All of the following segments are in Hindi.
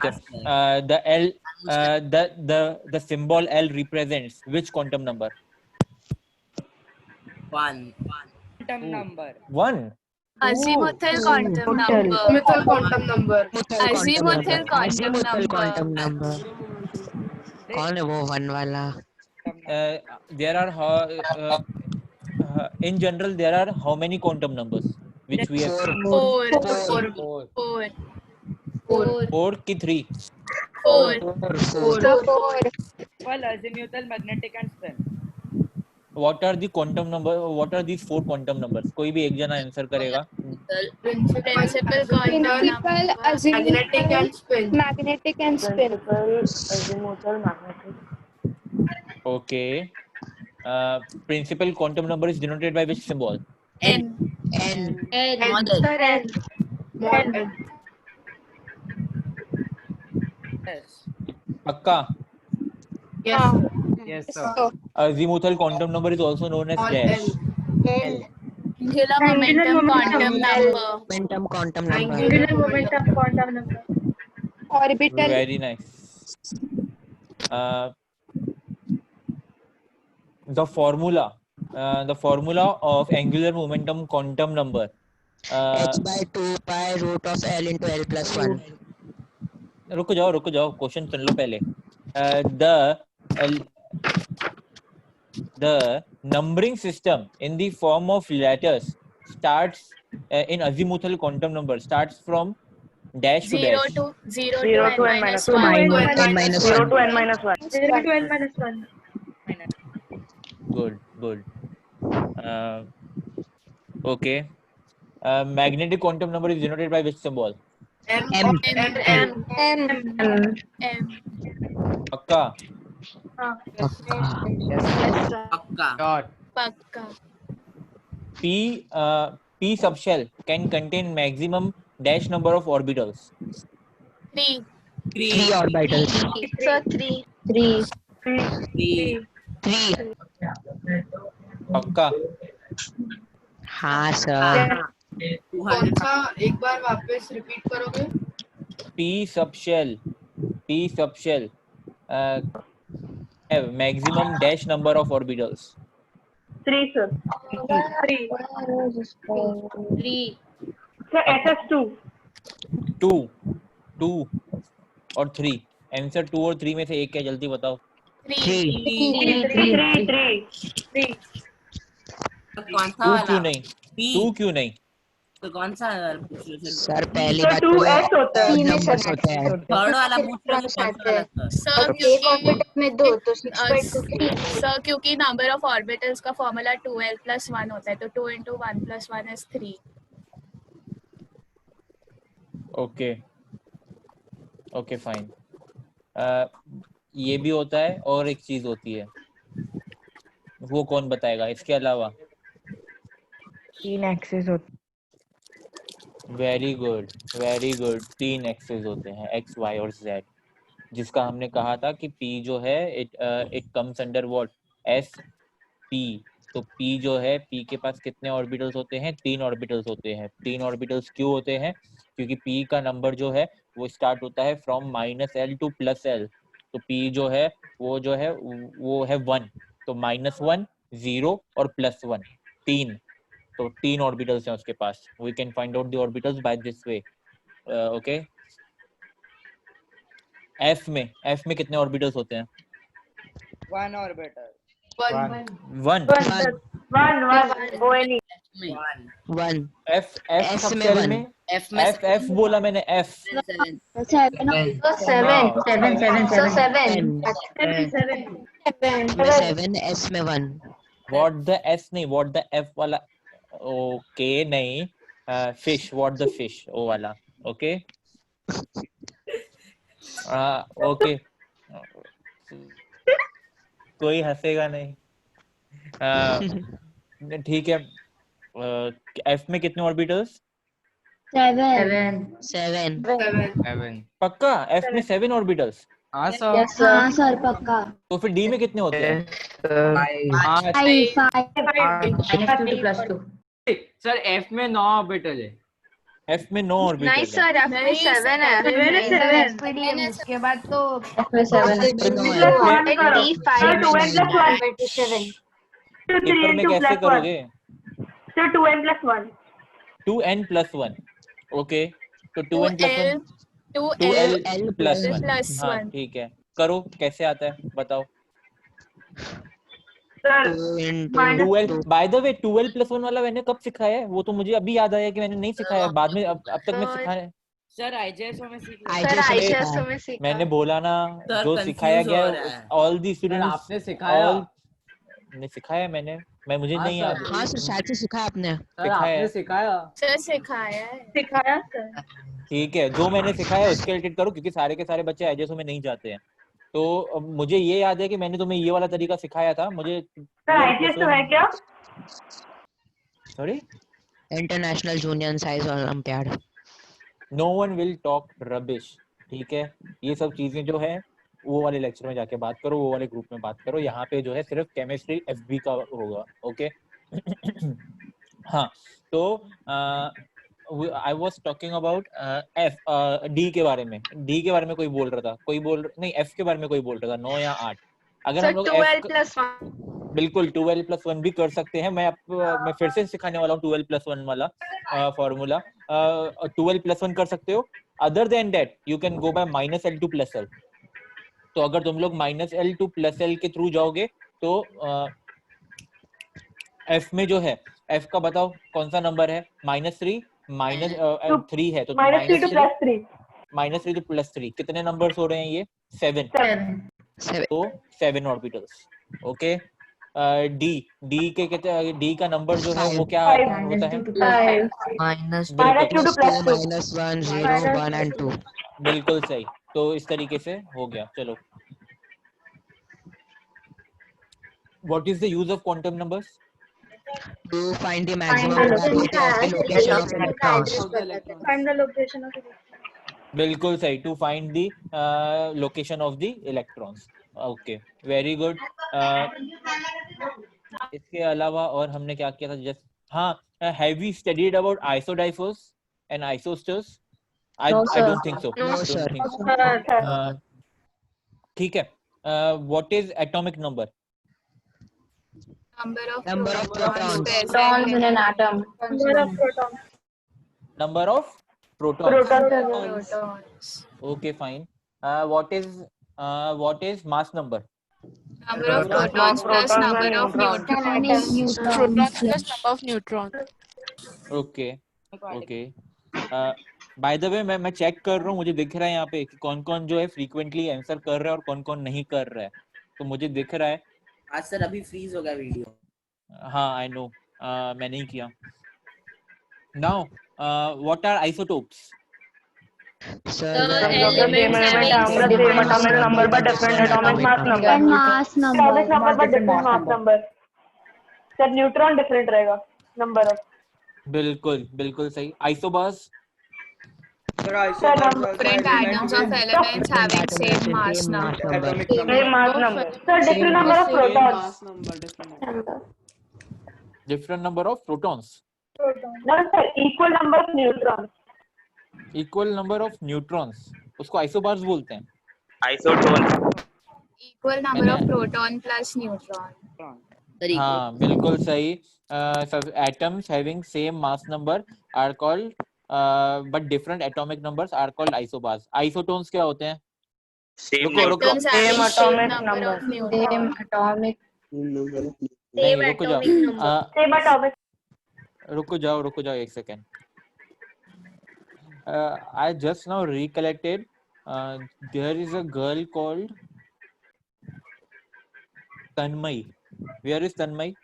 The L, the symbol L represents which quantum number? One. Quantum number. One. Azimuthal quantum number. Azimuthal quantum number. Azimuthal quantum quantum number. number. कौन है वो वन वाला? There are in general there are how many quantum numbers which we have? Four. Four ki three? Four. Well, azimuthal, magnetic and spin. What are the quantum number? What are these four quantum numbers? कोई भी एक जना आंसर करेगा. Principal quantum number. Magnetic and spin. Magnetic and spin. Azimuthal, magnetic. Okay. Principal quantum number is denoted by which symbol? N. N. Sir, N. Mod N. Yes. Pakka. Yes. Yes, sir. Azimuthal quantum number is also known as All dash. L. Angular momentum quantum number. Momentum quantum number. Angular momentum quantum number. Orbital. Very nice. The formula of angular momentum quantum number. H by 2 pi root of L into L plus 1. रुको जाओ क्वेश्चन सुन लो पहले. The numbering system in the form of letters starts in azimuthal quantum number starts from dash to dash. 0 to n minus 1. 0 to n minus 1. 0 to n minus 1. Good. Okay. Magnetic quantum number is denoted by which symbol? M. M. Pakka. Pakka. Pakka. P subshell can contain maximum dash number of orbitals. 3. 3 orbitals. So 3. 3. Pakka. हाँ सर. कौन सा एक बार वापस रिपीट करोगे? P subshell have maximum dash number of orbitals. 3, sir. 3. 3. Sir, SS2. 2 और 3. आंसर 2 और 3 में से एक है, जल्दी बताओ. 3. कौन सा 2 वाला? क्यों नहीं? 2 क्यों नहीं? तो कौन सा सर पहली बात 2s होता है. नंबर्स होते हैं. थर्ड वाला पूछ रहे हो, कौन सा वाला सर? सर क्योंकि नंबर ऑफ ऑर्बिटल्स का फॉर्मूला 2l plus 1 होता है, तो 2 into 1 plus 1 is 3. Okay fine. ये भी होता है और एक चीज होती है, वो कौन बताएगा इसके अलावा? 3 एक्सेस होते. Very good. 3 एक्सेस होते हैं, x, y और z, जिसका हमने कहा था कि p जो है it comes under what? s p. तो p जो है, p के पास कितने ऑर्बिटल्स होते हैं? 3 ऑर्बिटल्स होते हैं. 3 ऑर्बिटल्स क्यों होते हैं? क्योंकि p का नंबर जो है वो स्टार्ट होता है फ्रॉम -l to +l. तो p जो है वो है 1. तो -1, 0 और +1, 3. तो 3 ऑर्बिटल्स हैं उसके पास. We can find out the orbitals by this way. Okay. f में कितने ऑर्बिटल्स होते हैं? 1 orbital. 1. 1. f सबसेल में f बोला मैंने. f 7 S में 1. व्हाट द s नहीं, व्हाट द f वाला. ओके नहीं, फिश, व्हाट द फिश, ओ वाला. ओके. ओके, कोई हंसेगा नहीं. ठीक है. f में कितने ऑर्बिटल्स? 7. पक्का f में 7 ऑर्बिटल्स? हाँ सर. पक्का. तो फिर d में कितने होते हैं? 5. सर f में 9 ऑर्बिटल है. F में 9 ऑर्बिटल नहीं है। सर F में 7 है। 7 है। उसके बाद तो F में 7 है। F में 9 प्लस है। 1 करो। D5 सर 2n प्लस 1 27 तो 3 पेपर में into कैसे plus 1 करोगे? Sir 2n plus 1 2n plus 1 okay, तो 2n plus 1 2L 2l plus 1 plus हाँ 1 ठीक है, करो कैसे आता है बताओ। Sir 2 into minus 2l by the way 2l plus 1 वाला मैंने कब सिखाया है? वो तो मुझे अभी याद आया कि मैंने नहीं सिखाया है, बाद में अब तक मैं सिखाया। सर IJSO में सीख लो। सर IJSO में IJSO सिखाया। में सीखा मैंने बोला ना, सर, जो सिखाया confuse गया हो है रहा है। ऑल दी स्टूडेंट्स आपने सिखाया? ऑल ने सिखाया मैंने, मैं मुझे हाँ नहीं सर। याद। हाँ सर, शायद से सिखाया आपने। सर सिखाया आपने है। सिखाया। सर सिखाया है। सिखाया सर। ठीक है, जो मैंने सिखाया है उसके रिलेटेड करो, क्योंकि सारे के सारे बच्चे आईजेएसओ में नहीं जाते हैं। तो अब मुझे ये याद है कि मैंने तुम्हें ये वाला तरीका सिखाया था। मुझे सर IJSO है क्या? Sorry, International Junior Science Olympiad. No one will talk rubbish, ठीक है। ये सब चीजें जो है वो वाले लेक्चर में जाके बात करो, वो वाले ग्रुप में बात करो। यहाँ पे जो है सिर्फ केमिस्ट्री एफबी का होगा, ओके। हाँ, तो I was talking about F D के बारे में। डी के बारे में कोई बोल रहा था, कोई बोल नहीं, एफ के बारे में कोई बोल रहा था, 9 या 8। अगर हम सर लोग 12 एफ प्लस 1 बिल्कुल 12 प्लस 1 भी कर सकते हैं। मैं फिर से सिखाने वाला हूँ 12 प्लस 1 वाला फॉर्मूला। 12 प्लस 1 कर सकते हो। Other than that you can go bye minus L two plus L. तो अगर तुम लोग minus L two plus L के थ्रू जाओगे तो एफ में जो है, एफ का बताओ कौन सा नंबर है? -3 -3 है तो -3 to +3 -3 to +3 कितने नंबर्स हो रहे हैं ये? 7। 7 तो 7 ऑर्बिटल्स, ओके। डी का नंबर जो है वो क्या होता है? minus बिल्कुल 2 to -1 0 1 and 2। बिल्कुल सही। तो इस तरीके से हो गया। चलो, what is the use of quantum numbers? To find the maximum probability of the location of electrons। Find the location of बिल्कुल सही, to find the location of the electrons. Okay, very good. इसके अलावा और हमने क्या किया था? जस्ट हाँ, have you studied about isodiaphers and isosters? I don't think so. No sir। ठीक है। What is atomic number? number of protons present in an atom. Number of protons। protons. Okay, fine. What is mass number? Number of protons plus number of neutrons. Protons plus number of neutrons. Okay, okay. By the way मैं चेक कर रहा हूँ, मुझे दिख रहा है यहाँ पे कि कौन कौन जो है फ्रीक्वेंटली आंसर कर रहा है और कौन कौन नहीं कर रहा है। तो मुझे दिख रहा है। आज सर अभी फ्रीज हो गया वीडियो। हाँ, आई नो, मैं नहीं किया। Now what are isotopes? sir Elements having same atomic number but different atomic mass number. mass Atomic number but different mass number. Sir neutron different रहेगा नंबर ऑफ। बिल्कुल बिल्कुल सही। Isobars? different atoms of elements having same mass number. same mass number. Sir different number of protons. Different number of protons? No sir, equal number of neutrons. Equal number of neutrons, उसको आइसोबार्स बोलते हैं। Equal number of proton plus neutron. हाँ, बिल्कुल सही। Atoms having same mass number are called but different atomic numbers are called isobars. Isotones क्या होते हैं? रुको Atoms having Same same atomic number of number. neutrons. atomic. नहीं, रुको जाओ। Same atomic. रुको जाओ एक second. I just now recollected. There is a girl called Tanmay. Where is Tanmay?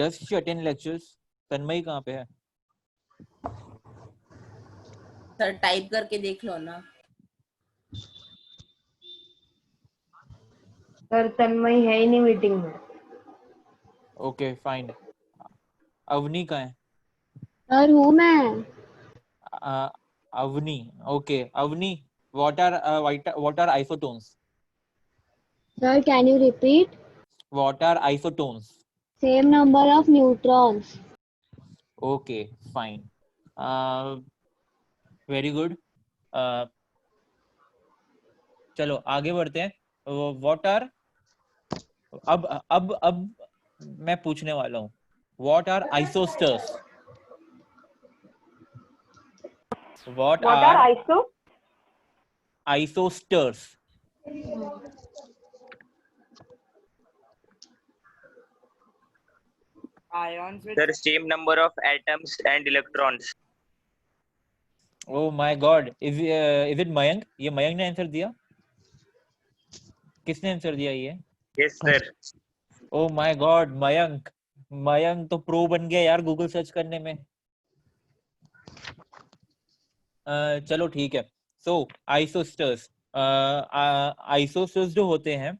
Does she attend lectures? Tanmay कहाँ पे है? सर टाइप करके देख लो ना। सर तन्मय है ही नहीं मीटिंग में। Okay, fine. अवनी कहाँ है? सर हूँ मैं। Avni. Okay, Avni. What are isotones? Sir, can you repeat? What are isotones? Same number of neutrons. Okay, fine. Very good. चलो आगे बढ़ते हैं. What are अब मैं पूछने वाला हूँ. What are isosters? What are are iso? isosters? Ions with The same number of atoms and electrons. Oh my God, is it Mayank? ये मयंक ने आंसर दिया? किसने आंसर दिया ये? Yes, sir. Oh my God, Mayank तो प्रो बन गया यार गूगल सर्च करने में. चलो ठीक है. So isosters, isosters जो होते हैं,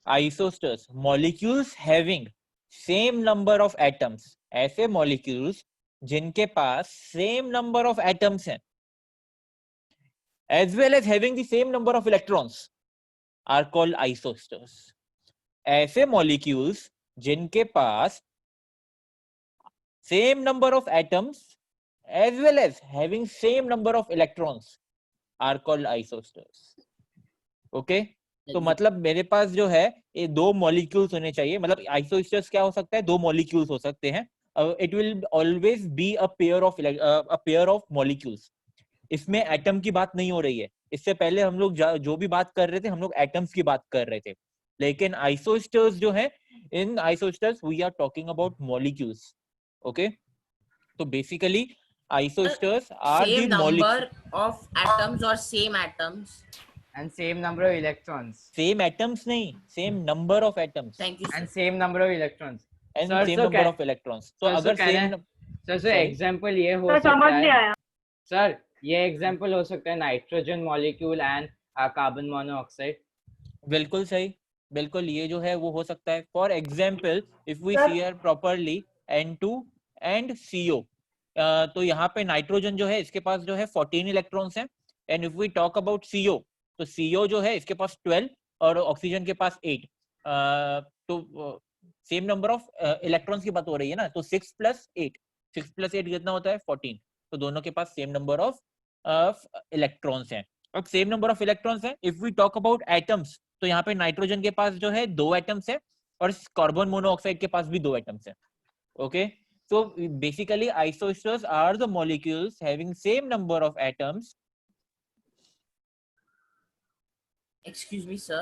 isosters molecules having same number of atoms, ऐसे molecules जिनके पास same number of atoms हैं, as well as having the same number of electrons are called isosters. ऐसे molecules जिनके पास same number of atoms as well as having same number of electrons are called isosters. Okay? तो मतलब मेरे पास जो है ये दो मॉलिक्यूल्स होने चाहिए. मतलब आइसोस्टर्स क्या हो सकता है? दो मॉलिक्यूल्स हो सकते हैं. It will always be a pair of molecules. इसमें एटम की बात नहीं हो रही है. इससे पहले हम लोग जो भी बात कर रहे थे हम लोग एटम्स की बात कर रहे थे. लेकिन आइसोस्टर्स जो है, in isosters we are talking about molecules. Okay, तो basically isosters are the Same molecule. number of atoms or same atoms. and same number of electrons. Same atoms नहीं, same number of atoms. Thank you, sir. And same number of electrons. And Sir, same so number can- of electrons. तो sir, अगर can same sir Sorry? Example ये हो सर सकता समझ नहीं है आया. सर, ये एग्जांपल हो सकता है nitrogen molecule and carbon monoxide. बिल्कुल सही, बिल्कुल ये जो है वो हो सकता है. For example if we Sir? See are properly N2 and CO, तो यहाँ पे नाइट्रोजन जो है इसके पास जो है 14 इलेक्ट्रॉन्स हैं. And if we talk about CO, तो CO जो है इसके पास 12 और ऑक्सीजन के पास 8. तो सेम नंबर ऑफ इलेक्ट्रॉन्स की बात हो रही है ना. तो 6 + 8 कितना होता है? 14. तो दोनों के पास सेम नंबर ऑफ इलेक्ट्रॉन्स हैं. अब सेम नंबर ऑफ इलेक्ट्रॉन्स हैं. If we talk about atoms, तो यहाँ पे नाइट्रोजन के पास जो है 2 एटम्स है और कार्बन मोनोऑक्साइड के पास भी 2 एटम्स है. Okay, so basically isosters are the molecules having same number of atoms. Excuse me, sir.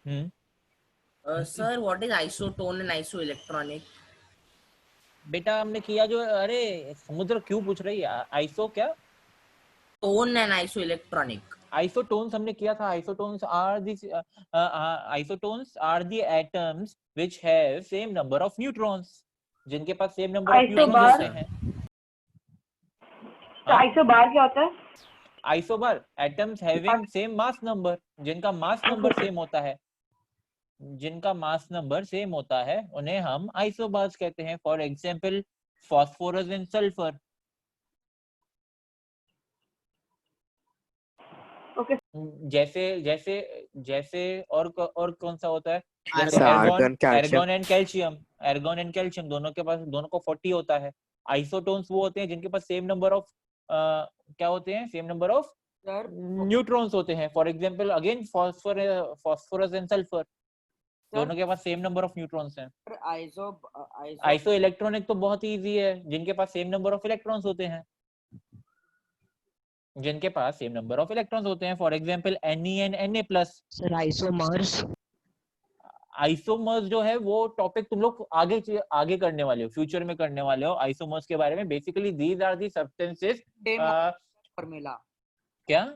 Hmm. Sir, what is isotone and isoelectronic? बेटा हमने किया जो, अरे समुद्र क्यों पूछ रही है? आइसो क्या? Tone and isoelectronic. Isotones हमने किया था. Isotones are the atoms which have same number of neutrons, जिनके पास सेम नंबर ऑफ न्यूट्रॉन्स होते हैं. तो आइसोबार क्या होता है? Isobar atoms having same mass number, जिनका मास नंबर सेम होता है. जिनका मास नंबर सेम होता है उन्हें हम आइसोबार्स कहते हैं. For example phosphorus and sulphur. Okay. जैसे और कौन सा होता है? Argon, calcium. एर्गोन एंड कैल्शियम दोनों को 40 होता है. आइसोटोन्स वो होते हैं जिनके पास सेम नंबर ऑफ क्या होते हैं? सेम नंबर ऑफ न्यूट्रॉन्स होते हैं. For example again phosphorus and sulphur, दोनों के पास सेम नंबर ऑफ न्यूट्रॉन्स हैं. आइसो इलेक्ट्रॉनिक तो बहुत इजी है, जिनके पास सेम नंबर ऑफ इलेक्ट्रॉन्स होते हैं. जिनके पास सेम नंबर ऑफ इलेक्ट्रॉन्स होते हैं. For example Ne and Na+. Sir isomers. Isomers जो है वो टॉपिक तुम लोग आगे करने वाले हो, फ्यूचर में करने वाले हो आइसोमर्स के बारे में. Basically these are the substances. Formula क्या?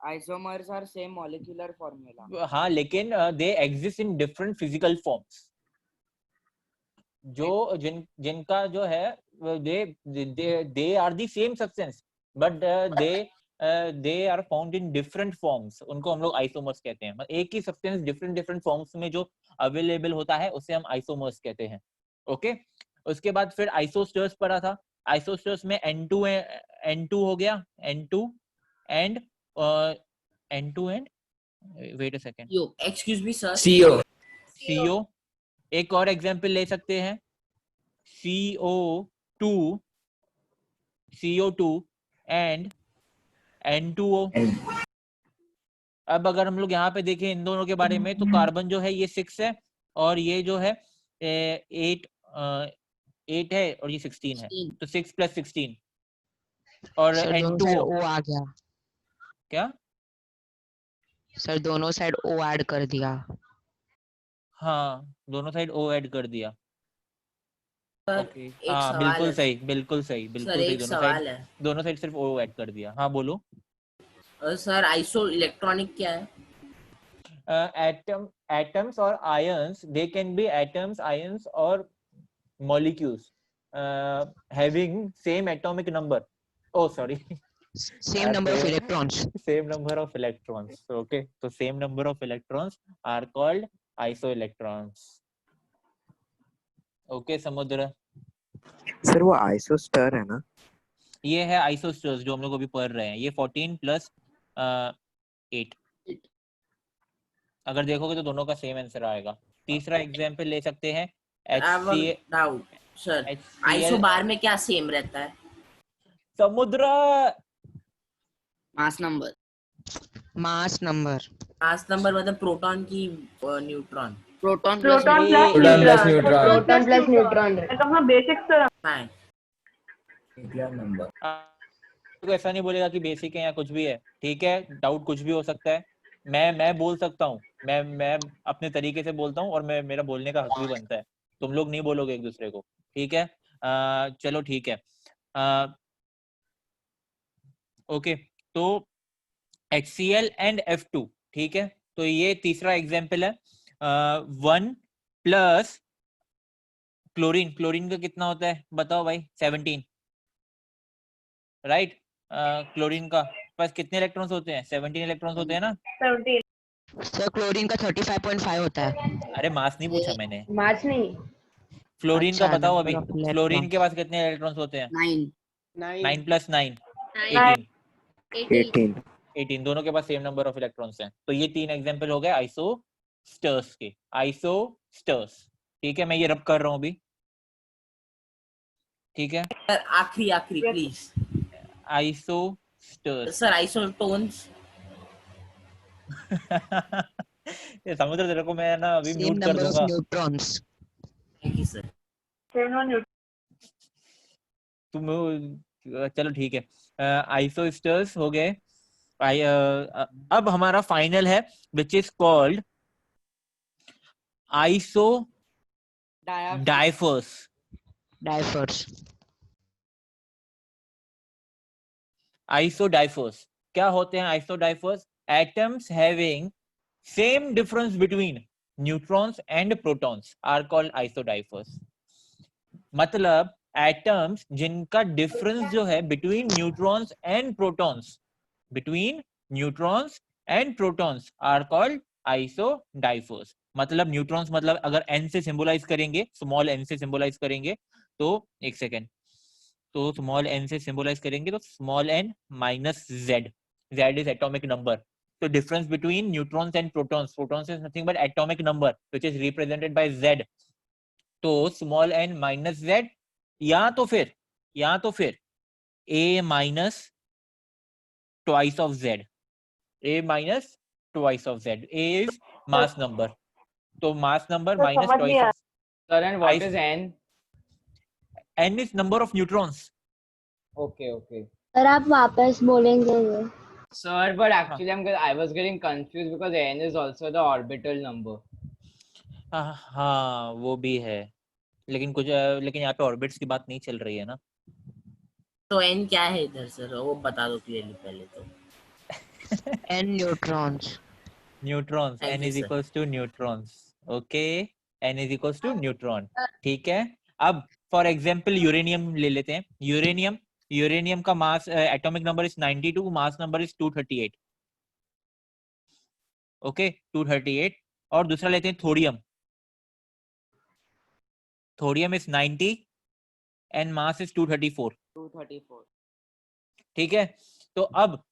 Isomers are same molecular formula. हाँ, लेकिन they exist in different physical forms. जिनका जो है they are the same substance but they are found in different forms. उनको हम लोग आइसोमर्स कहते हैं. एक ही सब्सटेंस डिफरेंट फॉर्म्स में जो अवेलेबल होता है उसे हम आइसोमर्स कहते हैं. ओके, उसके बाद फिर आइसोस्टर्स पढ़ा था. आइसोस्टर्स में N2 हो गया, N2 and wait a second, yo excuse me sir, CO। एक और एग्जांपल ले सकते हैं, CO2 एंड N2O। अब अगर हम लोग यहाँ पे देखें इन दोनों के बारे में, तो कार्बन जो है ये 6 है और ये जो है 8 है और ये 16 है, तो 6 + 16। और सर दोनों साइड N2O O आ गया, क्या? सर दोनों साइड O ऐड कर दिया। हाँ, दोनों साइड O ऐड कर दिया। सर ओके, एक हाँ सवाल बिल्कुल है सही, बिल्कुल सही, सर, बिल्कुल सही। एक सवाल है दोनों साइड सिर्फ O ऐड कर दिया। हाँ बोलो। सर, आइसो इलेक्ट्रॉनिक क्या है? Atoms or ions, they can be atoms, ions or molecules having same atomic number. Oh sorry, Same number of electrons. same number of electrons. Okay, so same number of electrons are called isoelectrons. Okay, समुद्र। सर वो आइसोस्टर है ना? ये है आइसोस्टर्स जो हम लोग अभी पढ़ रहे हैं, ये 14 + 8। अगर देखोगे तो दोनों का सेम आंसर आएगा। तीसरा एग्जांपल ले सकते हैं, डाउट सर, आइसो बार में क्या सेम रहता है? समुद्र। Mass number. मास नंबर मतलब प्रोटॉन की न्यूट्रॉन। प्रोटॉन प्लस न्यूट्रॉन तो बेसिक्स तो नंबर। तो ऐसा नहीं बोलेगा कि बेसिक है या कुछ भी है, ठीक है, डाउट कुछ भी हो सकता है। मैं बोल सकता हूँ, मैं अपने तरीके से बोलता हूँ और मेरा बोलने का हक भी बनता है। तुम लोग नहीं बोलोगे एक दूसरे को, ठीक है? चलो ठीक है। ओके, तो HCl एंड F2, ठीक है, तो ये तीसरा एग्जाम्पल है। 1 + क्लोरीन का कितना होता है बताओ भाई? 17, राइट? क्लोरीन का पास कितने इलेक्ट्रॉन्स होते हैं? 17 इलेक्ट्रॉन्स होते हैं ना? 17। सर क्लोरीन का 35.5 होता है। अरे मास नहीं पूछा मैंने, मार्च नहीं, फ्लोरीन का अच्छा, बताओ number अभी। of फ्लोरीन के electrons. पास कितने इलेक्ट्रॉन्स होते हैं? 9 9 + 9 9, 18। 18। 18, दोनों के पास सेम नंबर ऑफ इलेक्ट्रॉन्स हैं। तो ये 3 एग्जांपल हो गए आइसोस्टर्स के। आइसोस्टर्स, ठीक है, मैं ये रब कर रहा हूँ अभी, ठीक है? सर आखिरी प्लीज। आइसोस्टर्स। Sir isotones. ये समुद्र, तेरे को मैं ना अभी Same म्यूट कर number of दूंगा। neutrons. Thank you sir. तुम चलो ठीक है, आइसोस्टर्स हो गए। अब हमारा फाइनल है which is called isodiaphers. Isodiaphers क्या होते हैं? Isodiaphers atoms having same difference between neutrons and protons are called isodiaphers. मतलब एटम्स जिनका डिफरेंस जो है between neutrons and protons, are called isodiaphers. मतलब न्यूट्रॉन्स, मतलब अगर n से सिंबलाइज करेंगे, स्मॉल n से सिंबलाइज करेंगे, तो एक सेकेंड, तो स्मॉल n से सिंबलाइज करेंगे तो small n - z, z is atomic number. तो difference between neutrons and protons is nothing but atomic number which is represented by z। तो स्मॉल n - z, या तो फिर a - twice of z, a - twice of z, a is mass number, तो mass number minus twice of Sir, and what is n? n is number of neutrons. Okay. Sir आप वापस बोलेंगे ये? Sir, but actually I was getting confused because n is also the orbital number. हाँ वो भी है, लेकिन यहाँ पे ऑर्बिट्स की बात नहीं चल रही है ना। तो n क्या है इधर सर, वो बता दो क्लियरली पहले तो। n neutrons. n is equals to neutrons. Okay, n is equals to neutron, ठीक है? अब फॉर एग्जांपल यूरेनियम ले लेते हैं। यूरेनियम का mass atomic number is 92, mass number is 238। Okay, 238। और दूसरा लेते हैं thorium is 90 and mass is 234। ठीक है, तो अब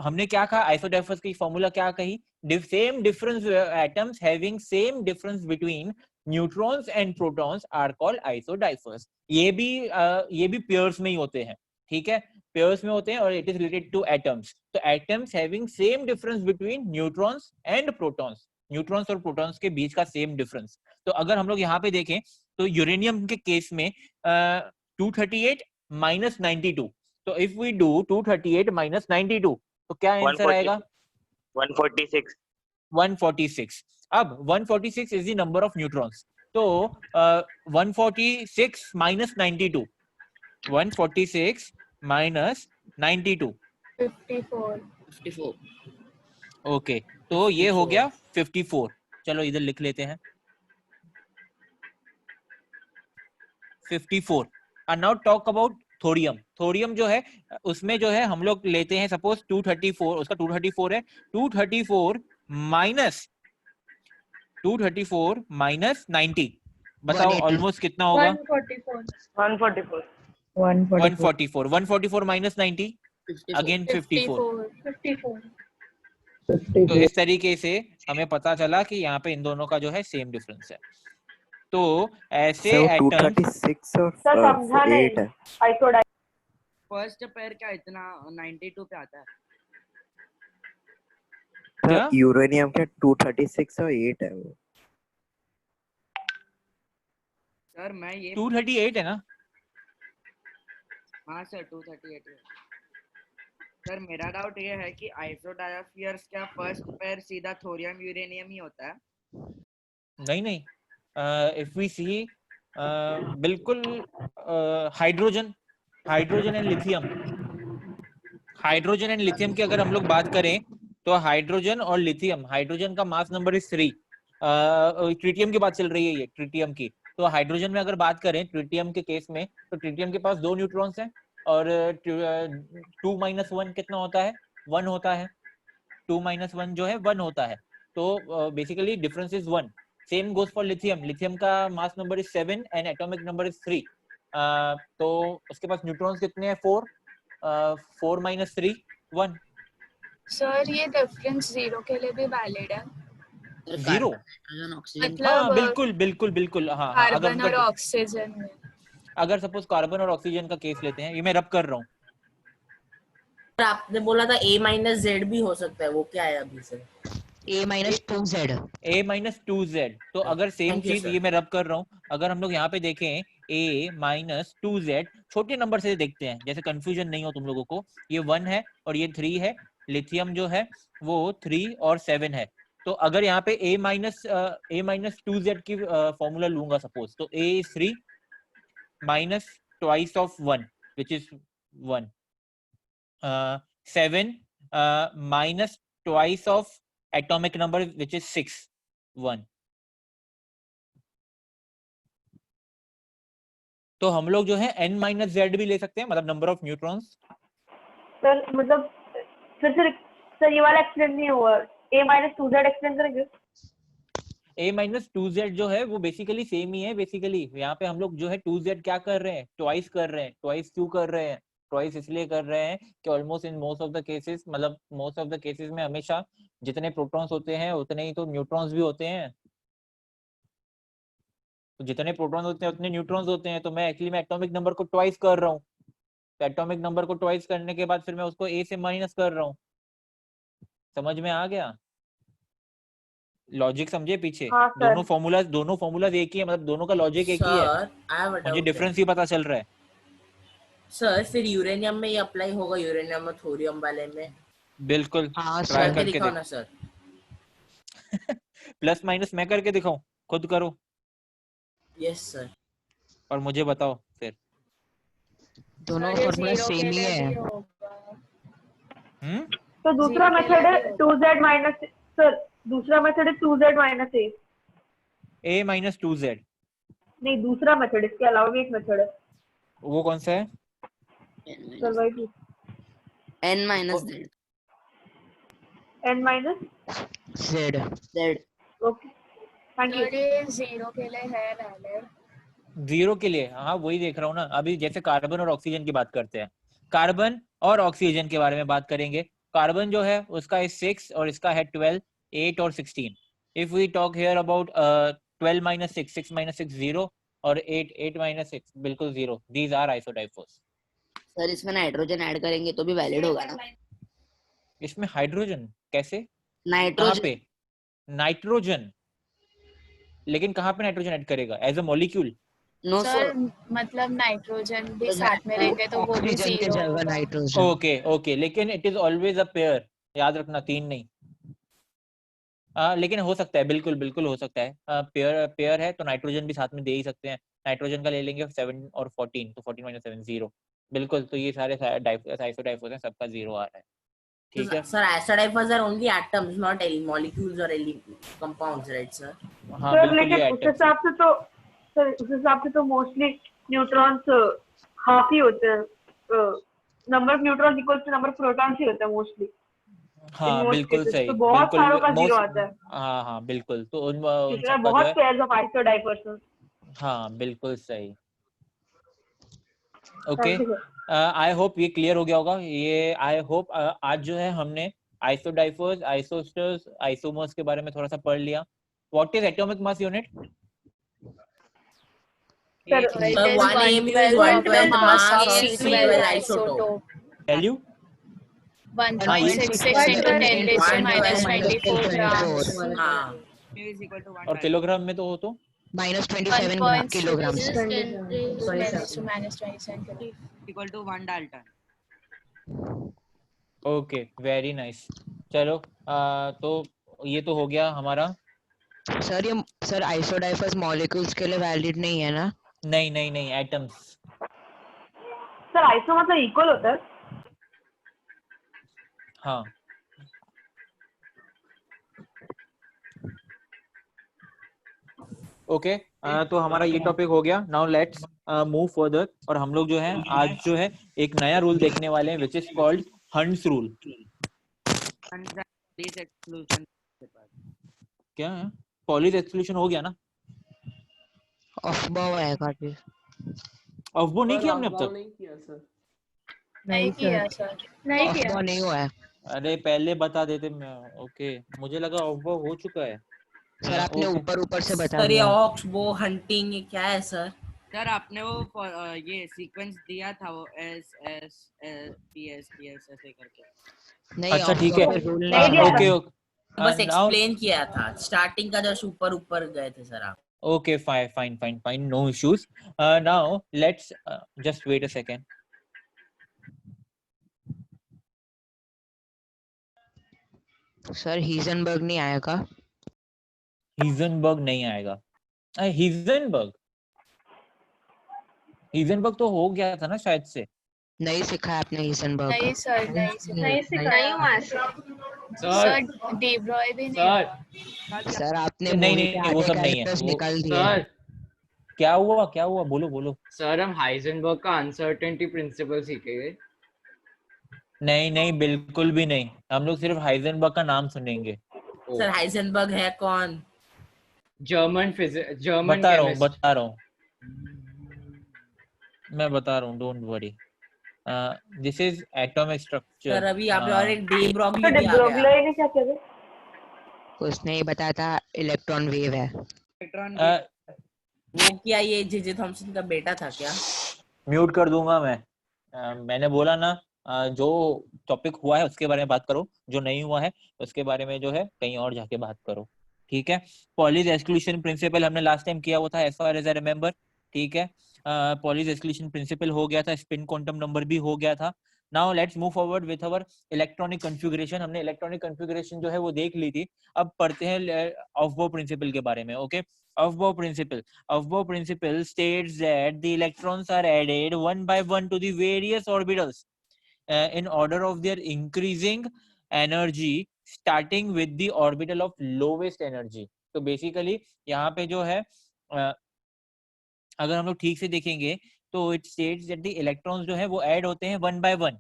हमने क्या कहा, आइसोडाइफर्स की फॉर्मूला क्या कही, same difference atoms having same difference between neutrons and protons are called isodiaphers. ये भी पेयर्स में ही होते हैं, ठीक है, पेयर्स में होते हैं, और it is related to atoms. तो atoms having same difference between neutrons and protons, neutrons और प्रोटॉन्स के बीच का सेम डिफरेंस। तो अगर हम लोग यहाँ पे देखें तो यूरेनियम के केस में 238 माइनस 92, तो इफ वी डू 238 माइनस 92 तो क्या आंसर आएगा? 146। 146। अब 146 is the number of neutrons, तो 146 माइनस 92, 146 माइनस 92 54। ओके, तो ये हो गया 54। चलो इधर लिख लेते हैं 54। and now talk about thorium. Thorium जो है उसमें जो है हम लोग लेते हैं सपोज 234, उसका 234 है, 234 माइनस 90, बताओ ऑलमोस्ट कितना होगा? 144 144 माइनस 90 अगेन 54। तो इस तरीके से हमें पता चला कि यहाँ पे इन दोनों का जो है सेम डिफरेंस है। तो ऐसे एटम 236 और समझा नहीं 8 है। आइसोडाइफर फर्स्ट पेयर क्या इतना 92 पे आता है? क्या? यूरेनियम के 236 और 8 है वो। सर मैं ये 238 है ना? हाँ सर 238 है। सर मेरा डाउट ये है कि आइसोडाइफर्स क्या फर्स्ट पेयर सीधा थोरियम यूरेनियम ही होता है? नहीं, इफ वी सी बिल्कुल hydrogen and lithium, hydrogen and lithium की अगर हम लोग बात करें तो हाइड्रोजन और लिथियम, हाइड्रोजन का मास नंबर इज 3, ट्रिटियम की बात चल रही है ये, ट्रिटियम की। तो हाइड्रोजन में अगर बात करें ट्रिटियम के केस में, तो ट्रिटियम के पास 2 न्यूट्रॉन्स हैं, और 2 माइनस 1 कितना होता है? 1 होता है। 2 माइनस 1 जो है 1 होता है, तो basically difference is 1। Same goes for lithium, lithium का mass number is 7 and atomic number is 3, तो उसके पास न्यूट्रॉन्स कितने हैं? 4, 4 माइनस 3 1। सर ये डिफरेंस 0 के लिए भी वैलिड है? 0 मतलब हाँ बिल्कुल हाँ, कार्बन और ऑक्सीजन में। अगर सपोज कार्बन और ऑक्सीजन का केस लेते हैं, ये मैं रब कर रहा हूँ। आपने बोला था A माइनस जेड भी हो सकता है, वो क्या है अभी से? A minus 2Z। A minus 2Z, तो अगर सेम चीज ये मैं रब कर रहा हूँ, अगर हम लोग यहाँ पे देखें A माइनस 2Z, छोटे नंबर से देखते हैं जैसे कंफ्यूजन नहीं हो तुम लोगों को, ये 1 है और ये 3 है, लिथियम जो है वो 3 और 7 है। तो अगर यहाँ पे A माइनस 2Z की फॉर्मूला लूंगा सपोज, तो A is 3 minus twice of 1 which is 1, 7 minus twice of atomic number which is 6 1। तो हम लोग जो है n माइनस जेड भी ले सकते हैं, मतलब नंबर ऑफ न्यूट्रॉन्स। सर मतलब फिर सर ये वाला एक्सप्लेन नहीं हुआ, A माइनस 2Z एक्सप्लेन करेंगे? A माइनस 2Z जो है वो बेसिकली सेम ही है। बेसिकली यहाँ पे हम लोग जो है 2Z क्या कर रहे हैं? ट्वाइस कर रहे हैं। ट्वाइस क्यों कर रहे हैं? ट्वाइस इसलिए कर रहे हैं कि almost in most of the cases, मतलब मोस्ट ऑफ द केसेस में हमेशा जितने प्रोटॉन्स होते हैं उतने ही तो न्यूट्रॉन्स भी होते हैं। तो जितने प्रोटॉन्स होते हैं उतने न्यूट्रॉन्स होते हैं, तो मैं एक्चुअली मैं एटॉमिक नंबर को ट्वाइस कर रहा हूँ। तो एटॉमिक नंबर को ट्वाइस करने के बाद फिर मैं उसको A से माइनस कर रहा हूँ। समझ में आ गया? लॉजिक समझे पीछे? हाँ, दोनों फॉर्मूलाज एक ही है, मतलब दोनों का लॉजिक एक ही है। मुझे डिफरेंस ही पता चल रहा है। सर फिर यूरेनियम में ये अप्लाई होगा, यूरेनियम और थोरियम वाले में? बिल्कुल हाँ ट्राई सर। करके दिखाओ ना सर। प्लस माइनस मैं करके दिखाऊं? खुद करो यस सर। और मुझे बताओ फिर। दोनों सर ये फॉर्मूला 0 सेम के ही लिए है। भी होगा। तो दूसरा मेथड है 2Z माइनस, सर दूसरा मेथड है 2Z minus A minus 2Z। नहीं, दूसरा मेथड, इसके अलावा भी एक मेथड है। वो कौन सा है? सर भाई two n minus z। N minus Z। Okay thank you. Sir ये 0 के लिए है वैलिड? 0 के लिए हाँ वही देख रहा हूँ ना। अभी जैसे कार्बन और ऑक्सीजन की बात करते हैं, कार्बन और ऑक्सीजन के बारे में बात करेंगे। कार्बन जो है उसका है 6 और इसका है 12, 8 और 16। If we talk here about 12 minus 6, 6 minus 6 0 और 8, 8 minus 6 बिल्कुल 0। These are isodiphos। सर इसमें नाइट्रोजन ऐड करेंगे तो भी वैलिड होगा ना? इसमें हाइड्रोजन कैसे? नाइट्रोजन पे नाइट्रोजन, लेकिन कहाँ पे नाइट्रोजन ऐड करेगा? As a molecule? No sir मतलब नाइट्रोजन भी साथ में रहेंगे तो वो भी ऑक्सीजन की 0 जगह होगा। नाइट्रोजन। ओके ओके, लेकिन it is always a pair, याद रखना, 3 नहीं। लेकिन हो सकता है, बिल्कुल बिल्कुल हो सकता है। पेयर पेयर है तो नाइट्रोजन भी साथ में दे ही सकते हैं। नाइट्रोजन का ले लेंगे 7 और 14, तो 14 minus 7 0। बिल्कुल, तो ये सारे आइसोडाइफोस हैं, सबका 0 आ रहा है। ठीक है sir, isodiaphers are only atoms, not molecules और कंपाउंड्स, राइट सर? हाँ सर बिल्कुल, लेकिन ये उस एटम्स। हिसाब से तो सर उस हिसाब से तो मोस्टली न्यूट्रॉन्स हाफ ही होते हैं। Number of neutrons equal to number of protons ही होता है मोस्टली। हाँ बिल्कुल सही, तो बहुत बिल्कुल सारों का 0 मोस्ट। आता है। हाँ हाँ बिल्कुल, तो उन इसमें सबका जो बहुत है, पेयर्स ऑफ आइसोडाइफर्स। हाँ बिल्कुल सही। Okay, thank you sir. I hope ये क्लियर हो गया होगा। ये आई होप आज जो है हमने आइसोडाइफर्स, आइसोस्टर्स, आइसोमर्स के बारे में थोड़ा सा पढ़ लिया। What is atomic mass unit? Sir It Sir, is 1 AMU is 1/12 1/12 mass mass of of C12 C12 isotope. isotope. Value? 1.66 into 10 raised to minus 24 grams. हाँ, is equal to 1 और किलोग्राम में तो हो तो -27 kilogram. 1.6 raised to minus 27 kilograms. equal to 1 Dalton। Okay, very nice. चलो तो ये तो हो गया हमारा। सर आइसोडाइफर्स मॉलिक्यूल्स के लिए वैलिड नहीं है ना? नहीं नहीं नहीं, एटम्स। सर आइसो मतलब इक्वल होता है? हाँ ओके, तो हमारा ये टॉपिक हो गया। नाउ लेट्स मूव फर्दर, और हम लोग जो है आज जो है एक नया रूल देखने वाले हैं, विच is called hunts rule. exclusion क्या है? पॉलीज एक्सक्लूशन हो गया ना? ऑफबॉ आएगा फिर। ऑफबो नहीं किया हमने अब तक? नहीं किया सर, नहीं किया। ऑफबॉ नहीं हुआ है अरे पहले बता देते मैं। ओके, मुझे लगा ऑफबो हो चुका है। सर। आपने ऊपर ऊपर से बता सर ये दिया। ऑक्स बो हंटिंग ये क्या है सर? सर आपने वो ये सीक्वेंस दिया था, वो एस एस पी एस ऐसे करके। नहीं, अच्छा ठीक है, नहीं दिया ओके था। ओके, बस एक्सप्लेन किया था स्टार्टिंग का, जब ऊपर ऊपर गए थे सर आप। okay, fine, no issues. Now let's just wait a second. Sir Heisenberg नहीं आएगा? हीजनबर्ग नहीं आएगा? हीजनबर्ग तो हो गया था ना शायद से। नहीं सिखा है आपने हीजनबर्ग? नहीं सर, नहीं नहीं सर, डी ब्रॉय भी नहीं। सर आपने नहीं मूवी नहीं के वो आधे सब नहीं है। कैरेक्टर्स वो निकाल दिए। सर क्या हुआ बोलो। सर हम हाइजेनबर्ग का अनसर्टेनिटी प्रिंसिपल सीखेंगे। नहीं बिल्कुल भी नहीं, हम लोग सिर्फ हाइजेनबर्ग का नाम सुनेंगे। सर हाइजेनबर्ग है कौन? जर्मन बता रहा हूँ मैं बता रहा हूँ, don't worry. This is atomic structure. Sir अभी यहाँ पे और एक डी ब्रॉगली तो भी आ गया। ने क्या किया? उसने ये बताया था इलेक्ट्रॉन वेव है। इलेक्ट्रॉन वो क्या ये जे थॉमसन का बेटा था क्या? म्यूट कर दूंगा मैं। मैंने बोला ना, जो टॉपिक हुआ है उसके बारे में बात करो, जो नहीं हुआ है उसके बारे में जो है कहीं और जाके बात करो। ठीक है, पॉलीज एक्सक्लूशन प्रिंसिपल हमने लास्ट टाइम किया हुआ था, as far as I remember. ठीक है, पॉलीज एक्सक्लूशन प्रिंसिपल हो गया था, स्पिन क्वांटम नंबर भी हो गया था। Now let's move forward with our electronic configuration. हमने इलेक्ट्रॉनिक कॉन्फ़िगरेशन जो है वो देख ली थी। अब पढ़ते हैं ऑफबो प्रिंसिपल के बारे में। Okay, Aufbau principle states that the electrons are added one by one to the various orbitals in order of their increasing energy, starting with the orbital of lowest energy. तो बेसिकली यहाँ पे जो है अगर हम लोग ठीक से देखेंगे तो it states that the electrons जो है वो ऐड होते हैं one by one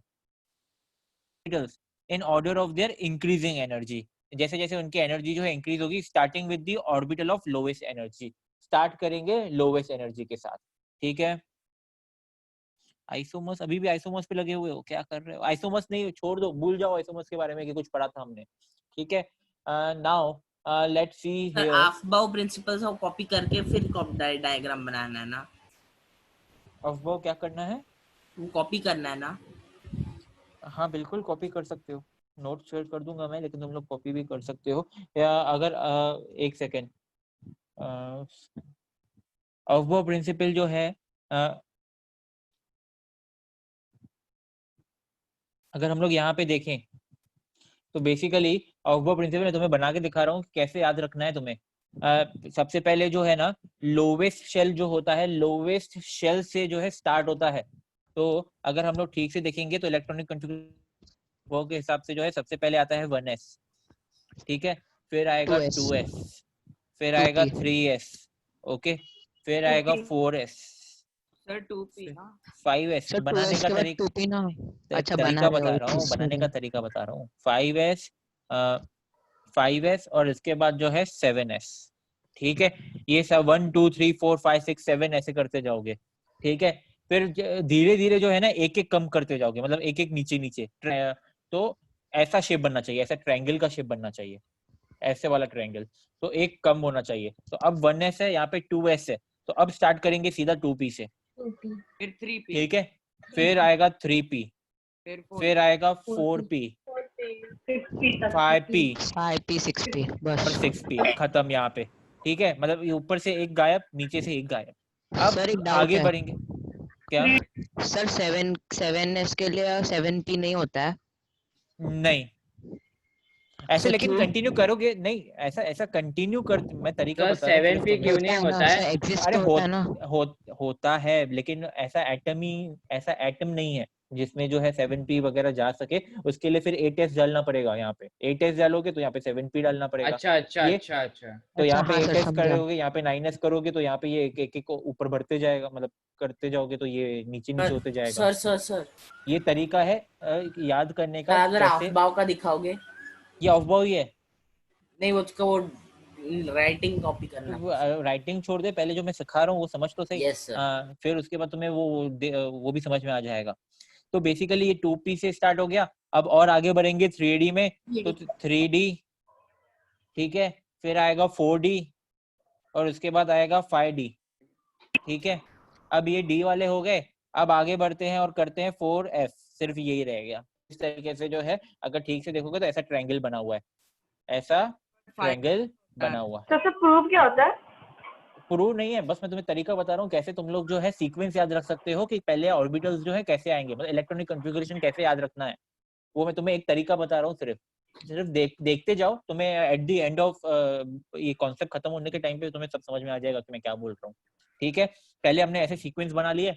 in order of their increasing energy. जैसे जैसे उनकी एनर्जी जो है इंक्रीज होगी, starting with the orbital of lowest energy. Start करेंगे लोवेस्ट एनर्जी के साथ। ठीक है, आइसोमर्स अभी भी आइसोमर्स पे लगे हुए हो, क्या कर रहे हो? आइसोमर्स नहीं, छोड़ दो, भूल जाओ आइसोमर्स के बारे में कि कुछ पढ़ा था हमने, ठीक है। Now let's see here, Aufbau principles को कॉपी करके फिर डायग्राम बनाना है ना? अफबाउ क्या करना है? वो कॉपी करना है ना? हाँ बिल्कुल कॉपी कर सकते हो, नोट शेयर कर दूंगा मैं, लेकिन तुम लोग कॉपी भी कर सकते हो। या अगर एक सेकेंड, अफबाउ प्रिंसिपल जो है अगर हम लोग यहाँ पे देखें तो बेसिकली अफबाउ प्रिंसिपल मैं तुम्हें बना के दिखा रहा हूँ कि कैसे याद रखना है तुम्हें। सबसे पहले जो है ना, लोवेस्ट शेल जो होता है, लोवेस्ट शेल से जो है स्टार्ट होता है। तो अगर हम लोग ठीक से देखेंगे तो इलेक्ट्रॉनिक कॉन्फ़िगरेशन के हिसाब से जो है सबसे पहले आता है 1s, ठीक है, फिर आएगा 2s, फिर आएगा 3s, ओके, फिर आएगा 4s, सर 2p ना? 5s। बनाने का तरीका, अच्छा तरीका बता रहा हूँ, बनाने का तरीका बता रहा हूँ। 5s और इसके बाद जो है 7s, ठीक है। ये सब 1 2 3 4 5 6 7 ऐसे करते जाओगे, ठीक है। फिर धीरे धीरे जो है ना एक एक कम करते जाओगे, मतलब एक एक नीचे नीचे। तो ऐसा शेप बनना चाहिए, ऐसा ट्रायंगल का शेप बनना चाहिए, ऐसे वाला ट्रायंगल। तो एक कम होना चाहिए। तो अब 1s है, यहाँ पे 2s है, तो अब स्टार्ट करेंगे सीधा 2p से, फिर 3p, ठीक है, फिर आएगा 3p, फिर आएगा 4p, 5p, 6p बस, और 6p, खत्म यहाँ पे, ठीक है। मतलब ये ऊपर से एक गायब, नीचे से एक गायब। अब सर एक डाउट आगे है, बढ़ेंगे। क्या सर 7s के लिए 7p नहीं होता है? नहीं ऐसे, लेकिन कंटिन्यू करोगे नहीं, ऐसा ऐसा कंटिन्यू कर, मैं तरीका सर बता रहा हूँ सिर्फ 7p क्यों नहीं होता है? अरे होता है, लेकिन ऐसा ऐसा एटम नहीं है जिसमें जो है 7p वगैरह जा सके। उसके लिए फिर 8s डालना पड़ेगा। यहाँ पे 8s डालोगे तो यहाँ पे 7p डालना पड़ेगा। अच्छा अच्छा ये अच्छा अच्छा। तो यहाँ पे हाँ सर, 8s समझा। करोगे, यहाँ पे 9s करोगे, तो यहाँ पे ये एक एक ऊपर बढ़ते जाएगा, मतलब करते जाओगे तो ये नीचे नीचे होते जाएगा। सर ये तरीका है याद करने का। अगर कैसे? अफबाउ का दिखाओगे? ये अफबाउ ही है। नहीं, उसका वो राइटिंग कॉपी करना। राइटिंग छोड़ दे, पहले जो मैं सिखा रहा हूँ वो समझ तो सही। Yes, sir. फिर उसके बाद तुम्हें वो भी समझ में आ जाएगा। तो बेसिकली ये 2p से स्टार्ट हो गया। अब और आगे बढ़ेंगे 3d में, तो 3d, ठीक है, फिर आएगा 4d और उसके बाद आएगा 5d, ठीक है। अब ये d वाले हो गए। अब आगे बढ़ते हैं और करते हैं 4s, सिर्फ यही रह गया। इस तरीके से जो है, अगर ठीक से देखोगे तो ऐसा ट्रायंगल बना हुआ है, ऐसा ट्रायंगल बना हुआ है। तो प्रूफ क्या होता है? प्रूव नहीं है, बस मैं तुम्हें तरीका बता रहा हूँ कैसे तुम लोग जो है सीक्वेंस याद रख सकते हो, कि पहले ऑर्बिटल्स जो है कैसे आएंगे, मतलब इलेक्ट्रॉनिक कॉन्फ़िगरेशन कैसे याद रखना है। वो मैं तुम्हें एक तरीका बता रहा हूँ, सिर्फ देखते जाओ। तुम्हें एट द एंड ऑफ ये कॉन्सेप्ट खत्म होने के टाइम पे तुम्हें सब समझ में आ जाएगा कि मैं क्या बोल रहा हूँ, ठीक है। पहले हमने ऐसे सीक्वेंस बना लिए।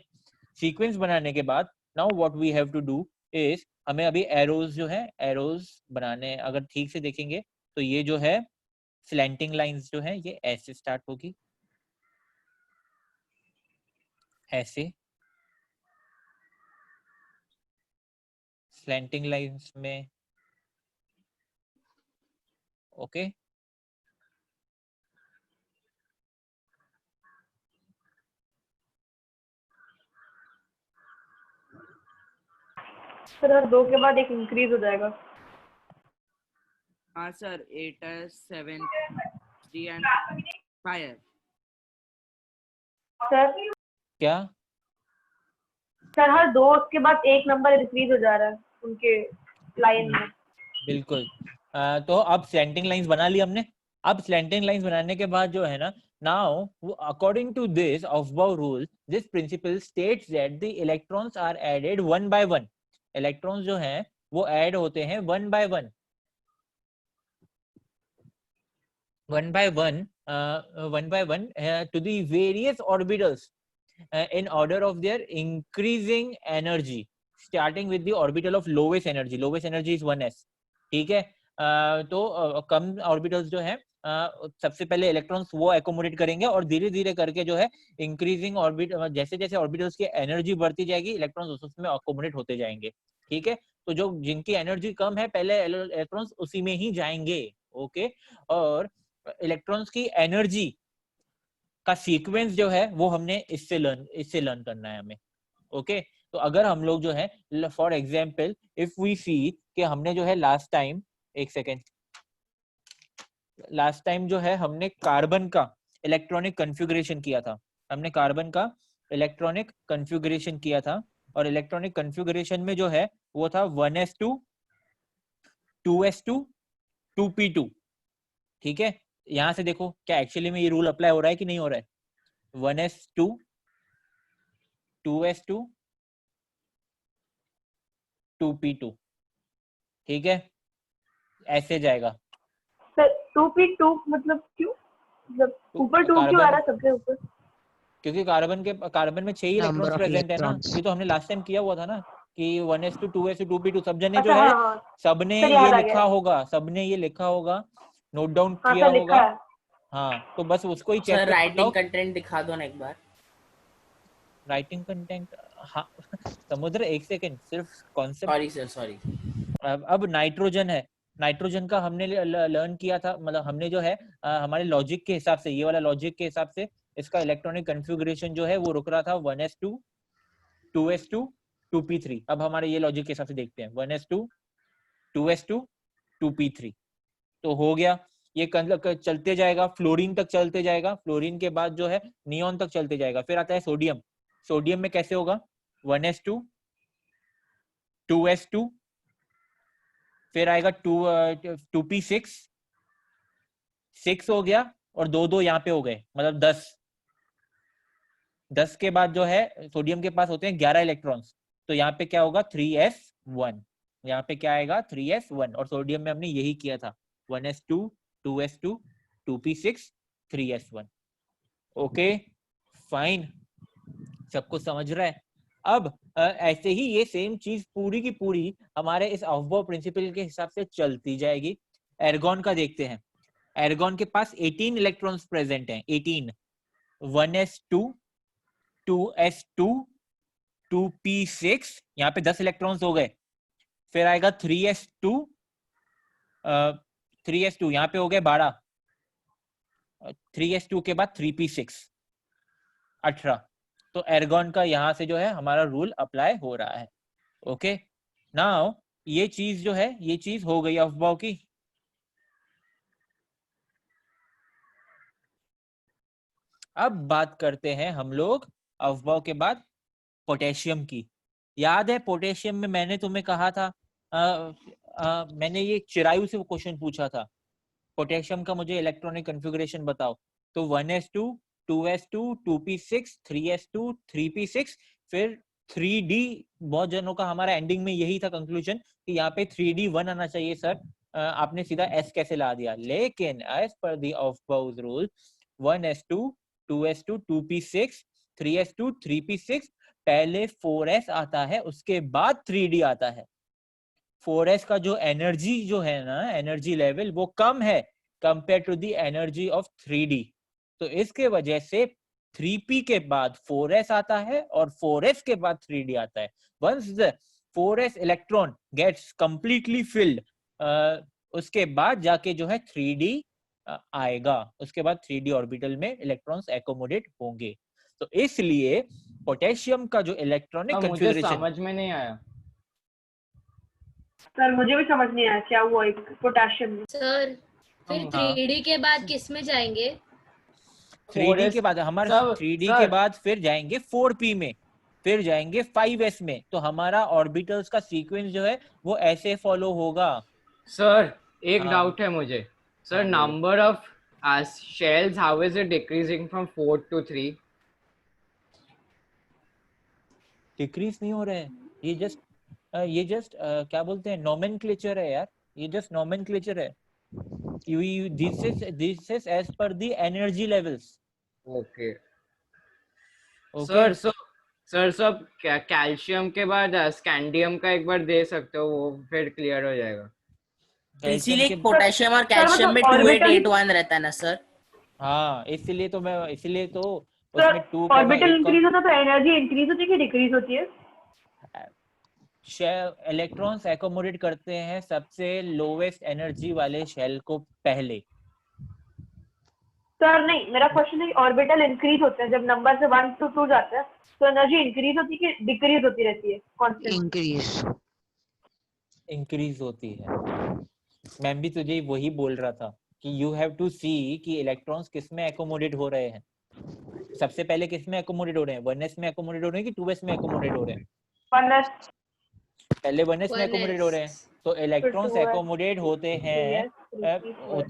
सीक्वेंस बनाने के बाद now what we have to do is, हमें अभी एरोज जो है, एरोज बनाने। अगर ठीक से देखेंगे तो ये जो है स्लैंटिंग लाइंस जो है ये ऐसे स्टार्ट होगी, ऐसे स्लैंटिंग लाइंस में, ओके। सर 2 के बाद एक इंक्रीज हो जाएगा। हाँ sir 8s 7d and 5s। Sir क्या सर हर 2 के बाद एक नंबर इंक्रीज हो जा रहा है उनके लाइन में। बिल्कुल। तो अब स्लैंटिंग लाइंस बना ली हमने। अब स्लैंटिंग लाइंस बनाने के बाद जो है ना, now according to this Aufbau rule, this principle states that the electrons are added 1 by 1। Electrons जो हैं वो ऐड होते हैं 1 by 1, 1 by 1 to the various orbitals in order of their increasing energy, starting with the orbital of lowest energy. Lowest energy is 1s, ठीक है। तो कम ऑर्बिटल्स जो है सबसे पहले इलेक्ट्रॉन्स वो एकोमोडेट करेंगे, और धीरे धीरे करके जो है इंक्रीजिंग ऑर्बिट, जैसे जैसे ऑर्बिटल्स की एनर्जी बढ़ती जाएगी इलेक्ट्रॉन्स उसमें अकोमोडेट होते जाएंगे, ठीक है। तो जो जिनकी एनर्जी कम है पहले इलेक्ट्रॉन्स उसी में ही जाएंगे, ओके। और इलेक्ट्रॉन्स की एनर्जी का सीक्वेंस जो है वो हमने इससे लर्न करना है हमें, ओके। तो अगर हम लोग जो है फॉर एग्जाम्पल इफ वी सी कि हमने जो है लास्ट टाइम, एक सेकेंड, लास्ट टाइम जो है हमने कार्बन का इलेक्ट्रॉनिक कॉन्फ़िगरेशन किया था, हमने कार्बन का इलेक्ट्रॉनिक कॉन्फ़िगरेशन किया था, और इलेक्ट्रॉनिक कॉन्फ़िगरेशन में जो है वो था 1s2 2s2 2p2। ठीक है, यहां से देखो क्या एक्चुअली में ये रूल अप्लाई हो रहा है कि नहीं हो रहा है। 1s2 2s2 2p2, ठीक है, ऐसे जाएगा। सर 2p2 मतलब क्यों, मतलब ऊपर 2 क्यों आ रहा है सबसे ऊपर? क्योंकि कार्बन में 6 ही इलेक्ट्रॉन्स प्रेजेंट है ना, ये तो हमने लास्ट टाइम किया हुआ था ना कि 1s2 2s2 2p2 सब जने जो है सबने ये लिखा होगा, सबने ये लिखा होगा, नोट डाउन किया होगा। हाँ, तो बस उसको ही चेक सर राइटिंग कंटेंट दिखा दो ना एक बार। राइटिंग कंटेंट, हाँ समुद्र एक सेकंड, सिर्फ कॉन्सेप्ट। Sorry sir sorry. अब नाइट्रोजन है, नाइट्रोजन का हमने लर्न किया था, मतलब हमने जो है हमारे लॉजिक के हिसाब से, ये वाला लॉजिक के हिसाब से इसका इलेक्ट्रॉनिक कॉन्फ़िगरेशन जो है वो रुक रहा था 1s2 2s2 2p3। अब हमारे ये लॉजिक के हिसाब से देखते हैं 1s2 2s2 2p3, तो हो गया। ये चलते जाएगा, फ्लोरीन तक चलते जाएगा, फ्लोरीन के बाद जो है नियॉन तक चलते जाएगा। फिर आता है सोडियम, सोडियम में कैसे होगा 1s2 2s2, फिर आएगा 2p6 6 हो गया, और 2 यहाँ पे हो गए, मतलब 10 के बाद जो है सोडियम के पास होते हैं 11 इलेक्ट्रॉन्स, तो यहाँ पे क्या होगा 3s1, यहाँ पे क्या आएगा 3s1, और सोडियम में हमने यही किया था 1s2 2s2 2p6 3s1। Okay fine, सब कुछ समझ रहा है। अब ऐसे ही ये सेम चीज पूरी की पूरी हमारे इस अफबाउ प्रिंसिपल के हिसाब से चलती जाएगी। एर्गॉन का देखते हैं, एर्गॉन के पास 18 इलेक्ट्रॉन्स प्रेजेंट हैं, 18, 1s2 2s2 2p6, यहाँ पे 10 इलेक्ट्रॉन्स हो गए। फिर आएगा 3s2 3s2, यहाँ पे हो गए 12, 3s2 के बाद 3p6 18। तो एर्गॉन का यहाँ से जो है हमारा रूल अप्लाई हो रहा है। ओके नाउ ये चीज जो है, ये चीज हो गई अफबाउ की। अब बात करते हैं हम लोग अफबाउ के बाद पोटेशियम की। याद है पोटेशियम में मैंने तुम्हें कहा था, मैंने ये चिरायु से क्वेश्चन पूछा था, पोटेशियम का मुझे इलेक्ट्रॉनिक कॉन्फ़िगरेशन बताओ, तो 1s2 2s2 2p6 3s2 3p6, फिर 3d, बहुत जनों का हमारा एंडिंग में यही था कंक्लूजन कि यहाँ पे 3d1 आना चाहिए सर, आपने सीधा s कैसे ला दिया। लेकिन as per the अफबाउ's rule 1s2 2s2 2p6 3s2 3p6, पहले 4s आता है, उसके बाद 3d आता है। 4s का जो एनर्जी जो है ना, एनर्जी लेवल वो कम है compare to the energy of 3d, तो इसके वजह से 3p के बाद 4s आता है और 4s के बाद 3d आता है। Once the 4s electron gets completely filled, उसके बाद जाके जो है 3d आएगा, उसके बाद 3d ऑर्बिटल में इलेक्ट्रॉन्स एकोमोडेट होंगे। तो इसलिए पोटेशियम का जो इलेक्ट्रॉनिक कॉन्फ़िगरेशन, समझ में नहीं आया सर, मुझे भी समझ नहीं आया क्या हुआ पोटेशियम में। सर फिर 3D के बाद किस में जाएंगे? 3D के बाद हमारे 3D के बाद फिर जाएंगे 4p में, फिर जाएंगे 5s में। तो हमारा ऑर्बिटल्स का सीक्वेंस जो है वो ऐसे फॉलो होगा। सर एक डाउट है मुझे, sir number of shells, how is it decreasing from 4 to 3? Decrease नहीं हो रहा है, ये जस्ट क्या बोलते हैं, नोमेनक्लेचर है यार, ये जस्ट नोमेनक्लेचर है। this is as per the energy levels. Okay. Sir सब कैल्शियम के बाद स्कैंडियम का एक बार दे सकते हो, वो फिर क्लियर हो जाएगा। इसीलिए पोटेशियम और कैल्शियम में 2881 रहता है ना सर? हाँ, इसीलिए तो उसमें 2 ऑर्बिटल इंक्रीज होता है तो एनर्जी इंक्रीज होती है कि डिक्रीज होती है? इलेक्ट्रॉन्स एकोमोडेट करते हैं सबसे लोवेस्ट एनर्जी वाले शेल को पहले। सर नहीं, मेरा क्वेश्चन है ऑर्बिटल इंक्रीज होते हैं जब नंबर से 1 to 2 जाते हैं, तो एनर्जी इंक्रीज होती है कि डिक्रीज होती रहती है? कांस्टेंट इंक्रीज होती है। मैं भी तुझे वही बोल रहा था कि यू हैव टू सी कि इलेक्ट्रॉन्स किस में एकोमोडेट हो रहे हैं। सबसे पहले किस में एकोमोडेट हो रहे हैं? 1s में एकोमोडेट हो रहे हैं कि 2s में एकोमोडेट हो रहे हैं? 1s। पहले 1s में एकोमोडेट हो रहे हैं। तो इलेक्ट्रॉन्स एकोमोडेट होते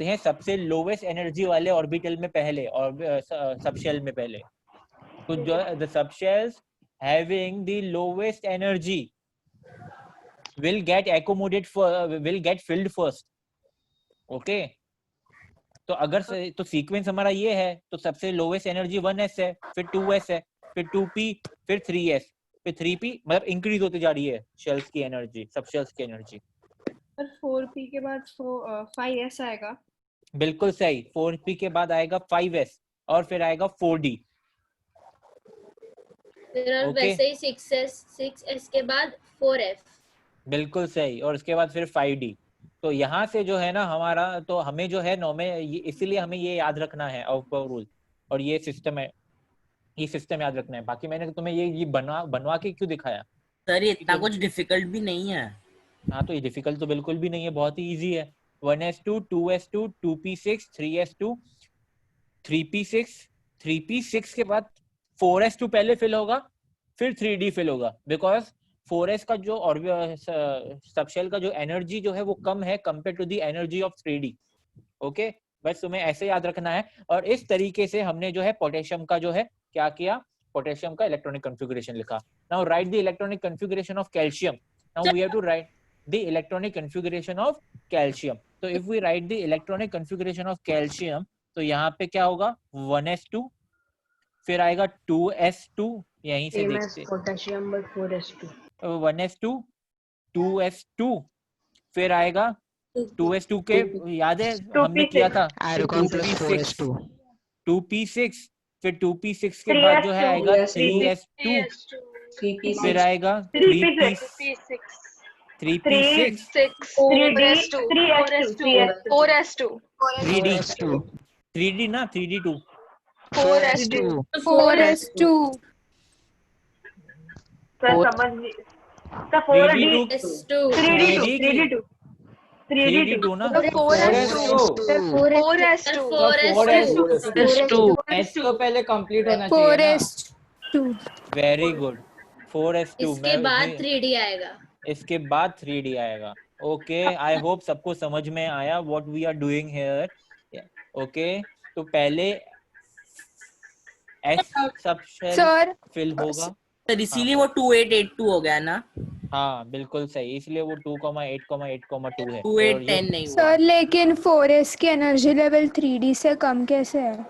हैं सबसे लोवेस्ट एनर्जी वाले ऑर्बिटल में पहले, और सबशेल में पहले। तो जो the subshells having the lowest energy will get filled first. Okay, तो अगर तो सीक्वेंस हमारा ये है, तो सबसे लोवेस्ट एनर्जी 1s है, फिर 2s है, फिर 2p, फिर 3s, फिर 3p, मतलब इंक्रीज होती जा रही है शेल्स की एनर्जी, सब शेल्स की एनर्जी। पर 4p के बाद 5s आएगा। बिल्कुल सही, 4p के बाद आएगा 5s और फिर आएगा 4d। वैसे ही 6s के बाद 4f। बिल्कुल सही, और उसके बाद फिर 5d। तो यहाँ से जो है ना हमारा, तो हमें जो है इसीलिए हमें ये याद रखना है ऑफ-बाउ रूल, और ये सिस्टम याद रखना है। बाकी मैंने तुम्हें ये बनवा के क्यों दिखाया सर? ये इतना कुछ डिफिकल्ट भी नहीं है। हाँ, तो ये डिफिकल्ट तो बिल्कुल भी नहीं है, बहुत ही इजी है। 1s2, 2s2, 2p6, 3s2, 3p6, 3p6 के बाद 4s2 पहले फिल होगा, फिर 3d फिल होगा, बिकॉज 4s का जो और सबशेल का जो एनर्जी जो है वो कम है compare to the energy of 3d। Okay, बस तुम्हें ऐसे याद रखना है। और इस तरीके से हमने जो है पोटेशियम का जो है क्या किया, पोटेशियम का इलेक्ट्रॉनिक कॉन्फ़िगरेशन लिखा। Now write the electronic configuration of calcium. Now we have to write the electronic configuration of calcium. तो if we write the electronic configuration of calcium, तो यहाँ पे क्या होगा, 1s2, फिर आएगा 2s2, यहीं से देखते, potassium but 4s2, 1s2, 2s2, फिर आएगा 2s2 के, याद है हमने किया था 2p6, 2p6, फिर 2p6 के बाद जो है आएगा 3s2, फिर आएगा 3p6, 3d ना, 3d2, 4s2 3d2 ना, 4s2 s तो पहले कंप्लीट होना चाहिए ना। Very good, 4s2। इसके बाद 3d आएगा। इसके बाद 3d आएगा। ओके, आई होप सबको समझ में आया what we are doing here. Okay, तो पहले एस सबशेल फिल होगा, सर इसीलिए वो 2882 हो गया ना। हाँ बिल्कुल सही, इसलिए वो 2,8,8,2 है। 2810 नहीं हुआ सर, लेकिन 4s की एनर्जी लेवल 3d से कम कैसे है?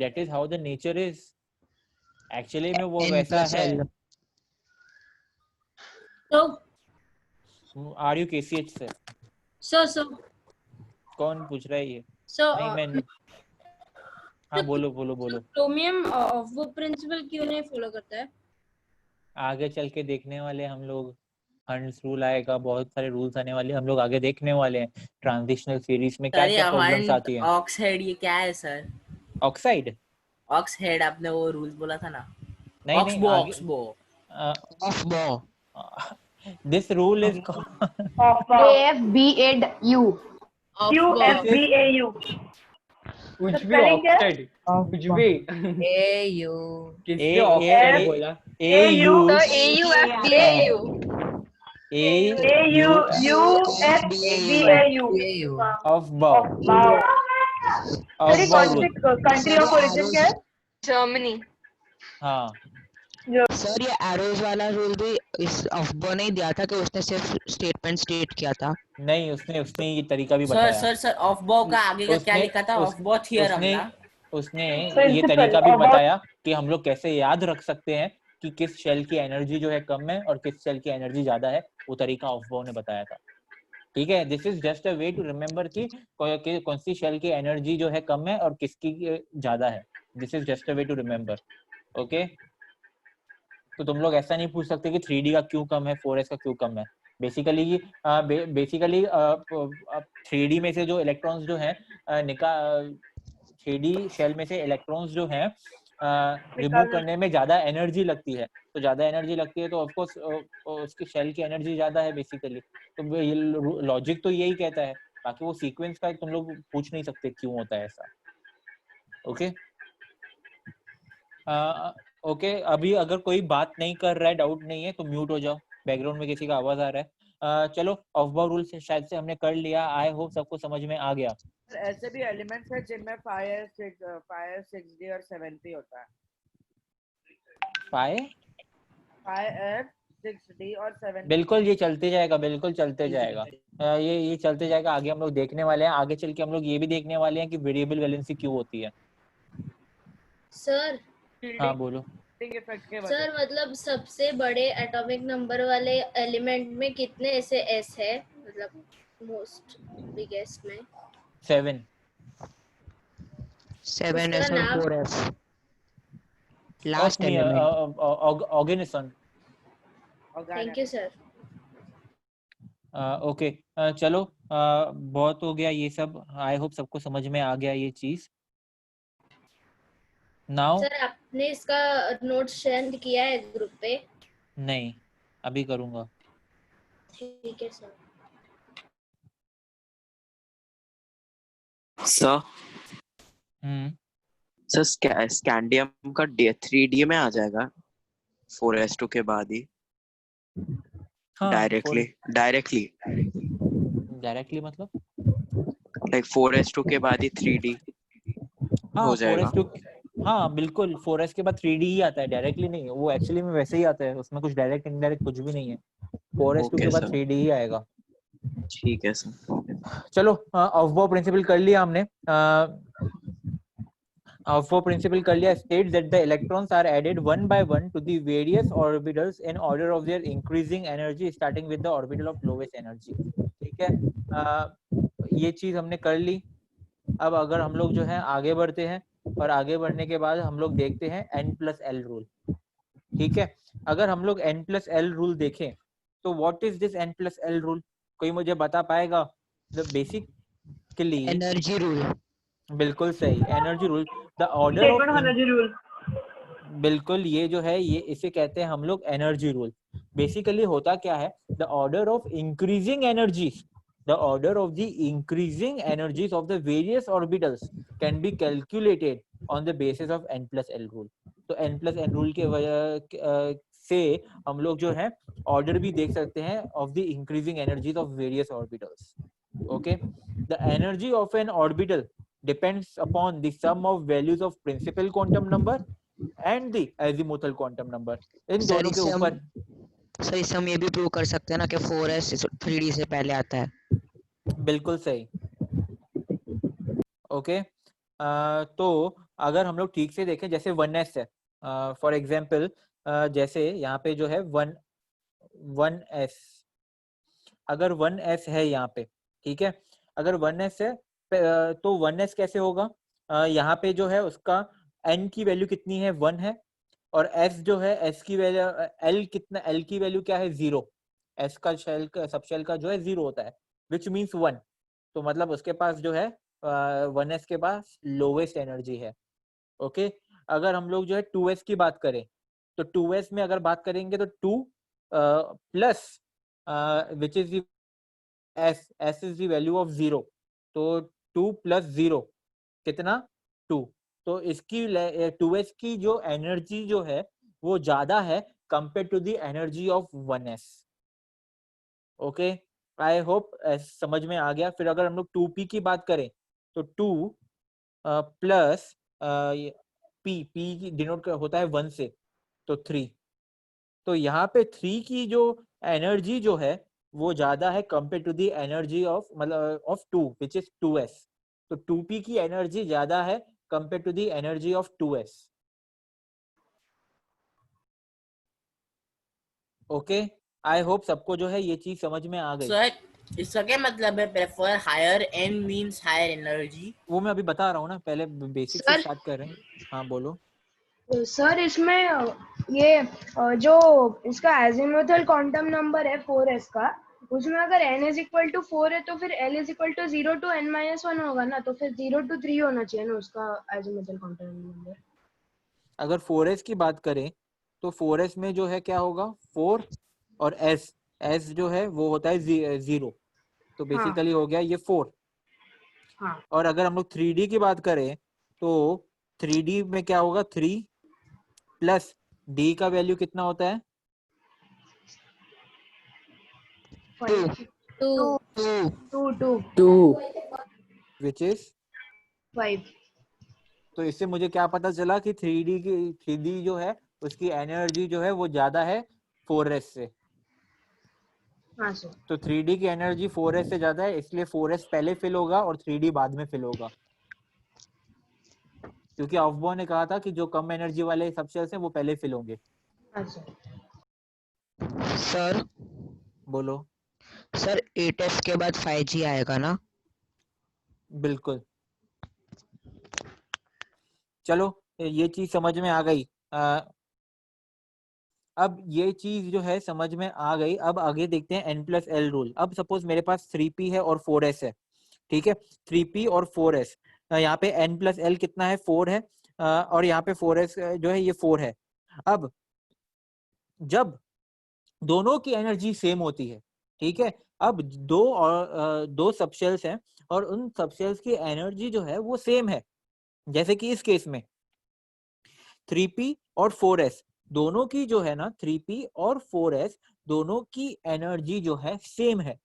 That is how the nature is. Actually में वो वैसा है। तो Are you KCH से? so कौन पूछ रहा है ये? नहीं, मैं हाँ, बोलो। क्रोमियम वो प्रिंसिपल क्यों नहीं फॉलो करता है? आगे चल के देखने वाले हम लोग, हंट्स रूल आएगा, बहुत सारे रूल्स आने वाले, हम लोग आगे देखने वाले हैं ट्रांजिशनल सीरीज में क्या क्या प्रॉब्लम्स आती हैं। ऑक्साइड ये क्या है सर? ऑक्साइड, ऑक्साइड आपने वो रूल्स बोला था ना। नहीं, oxbow this rule is AFBAU QFBAU कुछ भी ऑक्साइड, कुछ भी AU किसने ऑक्साइड बोला? AU ऑफ बाउ। कंट्री ऑफ ओरिजिन क्या है? जर्मनी। हाँ सर, ये एरोज वाला रूल भी इस अफबो ने दिया था कि उसने सिर्फ स्टेटमेंट स्टेट किया था? नहीं, उसने ये तरीका भी बताया। सर ऑफ-बॉ का आगे का क्या लिखा था? ऑफ-बॉ थ्योरम ना। उसने ये तरीका भी बताया कि हम लोग कैसे याद रख सकते हैं कि किस शेल की एनर्जी जो है कम है और किस शेल की एनर्जी ज्यादा है, वो तरीका ऑफ-बॉ ने बताया था। ठीक है, this is just a way to remember कि कौन सी शेल की एनर्जी जो है कम है और किसकी ज्यादा है। This is just a way to remember. Okay, तो तुम लोग ऐसा नहीं पूछ सकते कि 3D का क्यों कम है, 4s का क्यों कम है। बेसिकली 3D में से जो इलेक्ट्रॉन्स जो है 3D शेल में से इलेक्ट्रॉन्स जो हैं रिमूव करने में ज्यादा एनर्जी लगती है, तो ज्यादा एनर्जी लगती है तो ऑफ कोर्स उसकी शेल की एनर्जी ज्यादा है बेसिकली। तो ये लॉजिक तो यही कहता है, बाकी वो सीक्वेंस का तुम लोग पूछ नहीं सकते क्यों होता है ऐसा। ओके ओके, अभी अगर कोई बात नहीं कर रहा है, डाउट नहीं है तो म्यूट हो जाओ, बैकग्राउंड में किसी का आवाज आ रहा है। चलो ऑफ-बाउंड रूल से शायद से हमने कर लिया, आई होप सबको समझ में आ गया। ऐसे भी एलिमेंट्स है जिनमें 5 6D और 7P होता है। 5 6D और 7P बिल्कुल ये चलते जाएगा, बिल्कुल चलते जाएगा, ये चलते जाएगा। आगे हम लोग देखने वाले हैं, आगे चल के हम लोग ये भी देखने वाले हैं कि वेरिएबल वैलेंसी क्यों होती है। सर हाँ बोलो। सर मतलब सबसे बड़े एटॉमिक नंबर वाले एलिमेंट में कितने ऐसे एस है, मतलब मोस्ट बिगेस्ट में? 7 7s और 4s last element. Oganesson. Thank you sir. Okay चलो बहुत हो गया ये सब, आई होप सबको समझ में आ गया ये चीज। नाउ सर आपने इसका नोट सेंड किया है ग्रुप पे? नहीं, अभी करूंगा। ठीक है सर। सर सर स्कैंडियम का 3D में आ जाएगा 4s2 के बाद ही। डायरेक्टली मतलब लाइक 4s2 के बाद ही 3D हो जाएगा। 4s2 हाँ बिल्कुल, 4s के बाद 3D ही आता है, डायरेक्टली नहीं। वो एक्चुअली में वैसे ही आता है, उसमें कुछ डायरेक्ट इनडायरेक्ट कुछ भी नहीं है। 4s2 के बाद 3D ही आएगा। ठीक है सर। चलो ऑफ-बाउ प्रिंसिपल कर लिया हमने। ऑफ-बाउ प्रिंसिपल कर लिया। States that the electrons are added one by one to the various orbitals in order of their increasing energy starting with the orbital of lowest energy. ठीक है, ये चीज हमने कर ली। अब अगर हम लोग जो है आगे बढ़ते हैं, और आगे बढ़ने के बाद हम लोग देखते हैं n+l रूल। ठीक है, अगर हम लोग n+l रूल देखें तो what is this n+l rule? कोई मुझे बता पाएगा? The basically energy rule. बिल्कुल सही, energy rule. The order of energy rule, बिल्कुल ये जो है ये इसे कहते हैं हम लोग एनर्जी रूल। बेसिकली होता क्या है, the order of increasing energies, the order of the increasing energies of the various orbitals can be calculated on the basis of n+l rule। तो n+n rule के वजह से हम लोग जो है ऑर्डर भी देख सकते हैं of the increasing energies of various orbitals। okay, the energy of an orbital depends upon the sum of values of principal quantum number and the azimuthal quantum number। इन दोनों के ऊपर सर इससे हम ये भी प्रूव कर सकते हैं ना कि 4s 3D से पहले आता है। बिल्कुल सही। ओके तो अगर हम लोग ठीक से देखें, जैसे 1s है फॉर एग्जांपल, जैसे यहाँ पे जो है 1s, अगर 1s है यहाँ पे, ठीक है, अगर 1s है तो 1s कैसे होगा? यहाँ पे जो है उसका n की वैल्यू कितनी है? 1 है, और s जो है s की वैल्यू l कितना, l की वैल्यू क्या है? 0। s का शेल का सब शेल का जो है 0 होता है, विच मीन्स 1। तो मतलब उसके पास जो है 1s के पास लोवेस्ट एनर्जी है। ओके, अगर हम लोग जो है 2s की बात करें तो 2s में अगर बात करेंगे तो 2 plus which is s is the value of 0, तो 2 + 0 कितना? 2। तो इसकी 2s की जो एनर्जी जो है वो ज्यादा है compare to the energy of 1s। Okay, I hope समझ में आ गया। फिर अगर हम लोग 2p की बात करें तो 2 प्लस p डिनोट होता है 1 से, तो 3। तो यहाँ पे 3 की जो एनर्जी जो है वो ज्यादा है compare to the energy of मतलब ऑफ 2 विच इज 2s। तो 2p की एनर्जी ज्यादा है compare to the energy of 2s। Okay, I hope सबको जो है ये चीज समझ में आ गई। सर इसका क्या मतलब है prefer higher n means higher energy? वो मैं अभी बता रहा हूँ ना, पहले बेसिक से स्टार्ट कर रहे हैं। हाँ बोलो सर। इसमें ये जो इसका एजिमुथल क्वांटम नंबर है 4s का, उसमें अगर n इज इक्वल टू 4 है तो फिर l is equal to 0 to n-1 होगा ना, तो फिर 0 to 3 होना चाहिए ना उसका azimuthal quantum number। अगर 4s की बात करें तो 4s में जो है क्या होगा 4 और s जो है वो होता है 0, तो बेसिकली हो गया ये 4। हाँ। और अगर हम लोग 3D की बात करें तो 3D में क्या होगा 3 प्लस d का वैल्यू कितना होता है 2 विच इज 5। तो इससे मुझे क्या पता चला कि 3D जो है उसकी एनर्जी जो है वो ज्यादा है 4s से। हाँ सर। तो 3D की एनर्जी 4s से ज्यादा है, इसलिए 4s पहले फिल होगा और 3D बाद में फिल होगा, क्योंकि ऑफबॉर्न ने कहा था कि जो कम एनर्जी वाले सबशेल्स हैं वो पहले फिल होंगे। सर बोलो। सर 8s के बाद 5G आएगा ना? बिल्कुल। चलो ये चीज समझ में आ गई। अब ये चीज जो है समझ में आ गई। अब आगे देखते हैं n+l रूल। अब सपोज मेरे पास 3p है और 4s है, ठीक है, 3p और 4s। यहाँ पे n+l कितना है 4 है, और यहाँ पे 4s जो है ये 4 है। अब जब दोनों की एनर्जी सेम होती है, ठीक है, अब दो सबशेल्स हैं और उन सबशेल्स की एनर्जी जो है वो सेम है, जैसे कि इस केस में 3p और 4s दोनों की जो है ना 3p और 4s दोनों की एनर्जी जो है सेम है,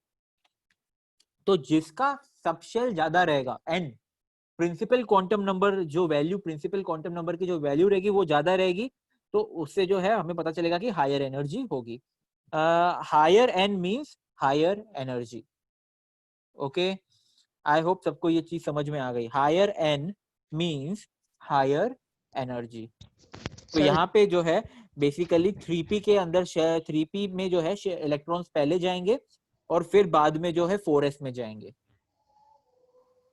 तो जिसका सबशेल ज्यादा रहेगा n प्रिंसिपल क्वांटम नंबर जो वैल्यू प्रिंसिपल क्वांटम नंबर की जो वैल्यू रहेगी वो ज्यादा रहेगी, तो उससे जो है हमें पता चलेगा कि हायर एनर्जी होगी। Higher n means higher energy. Okay, I hope सबको ये चीज समझ में आ गई। Higher n means higher energy. तो यहाँ पे जो है बेसिकली 3p के अंदर 3p में जो है इलेक्ट्रॉन्स पहले जाएंगे और फिर बाद में जो है 4s में जाएंगे।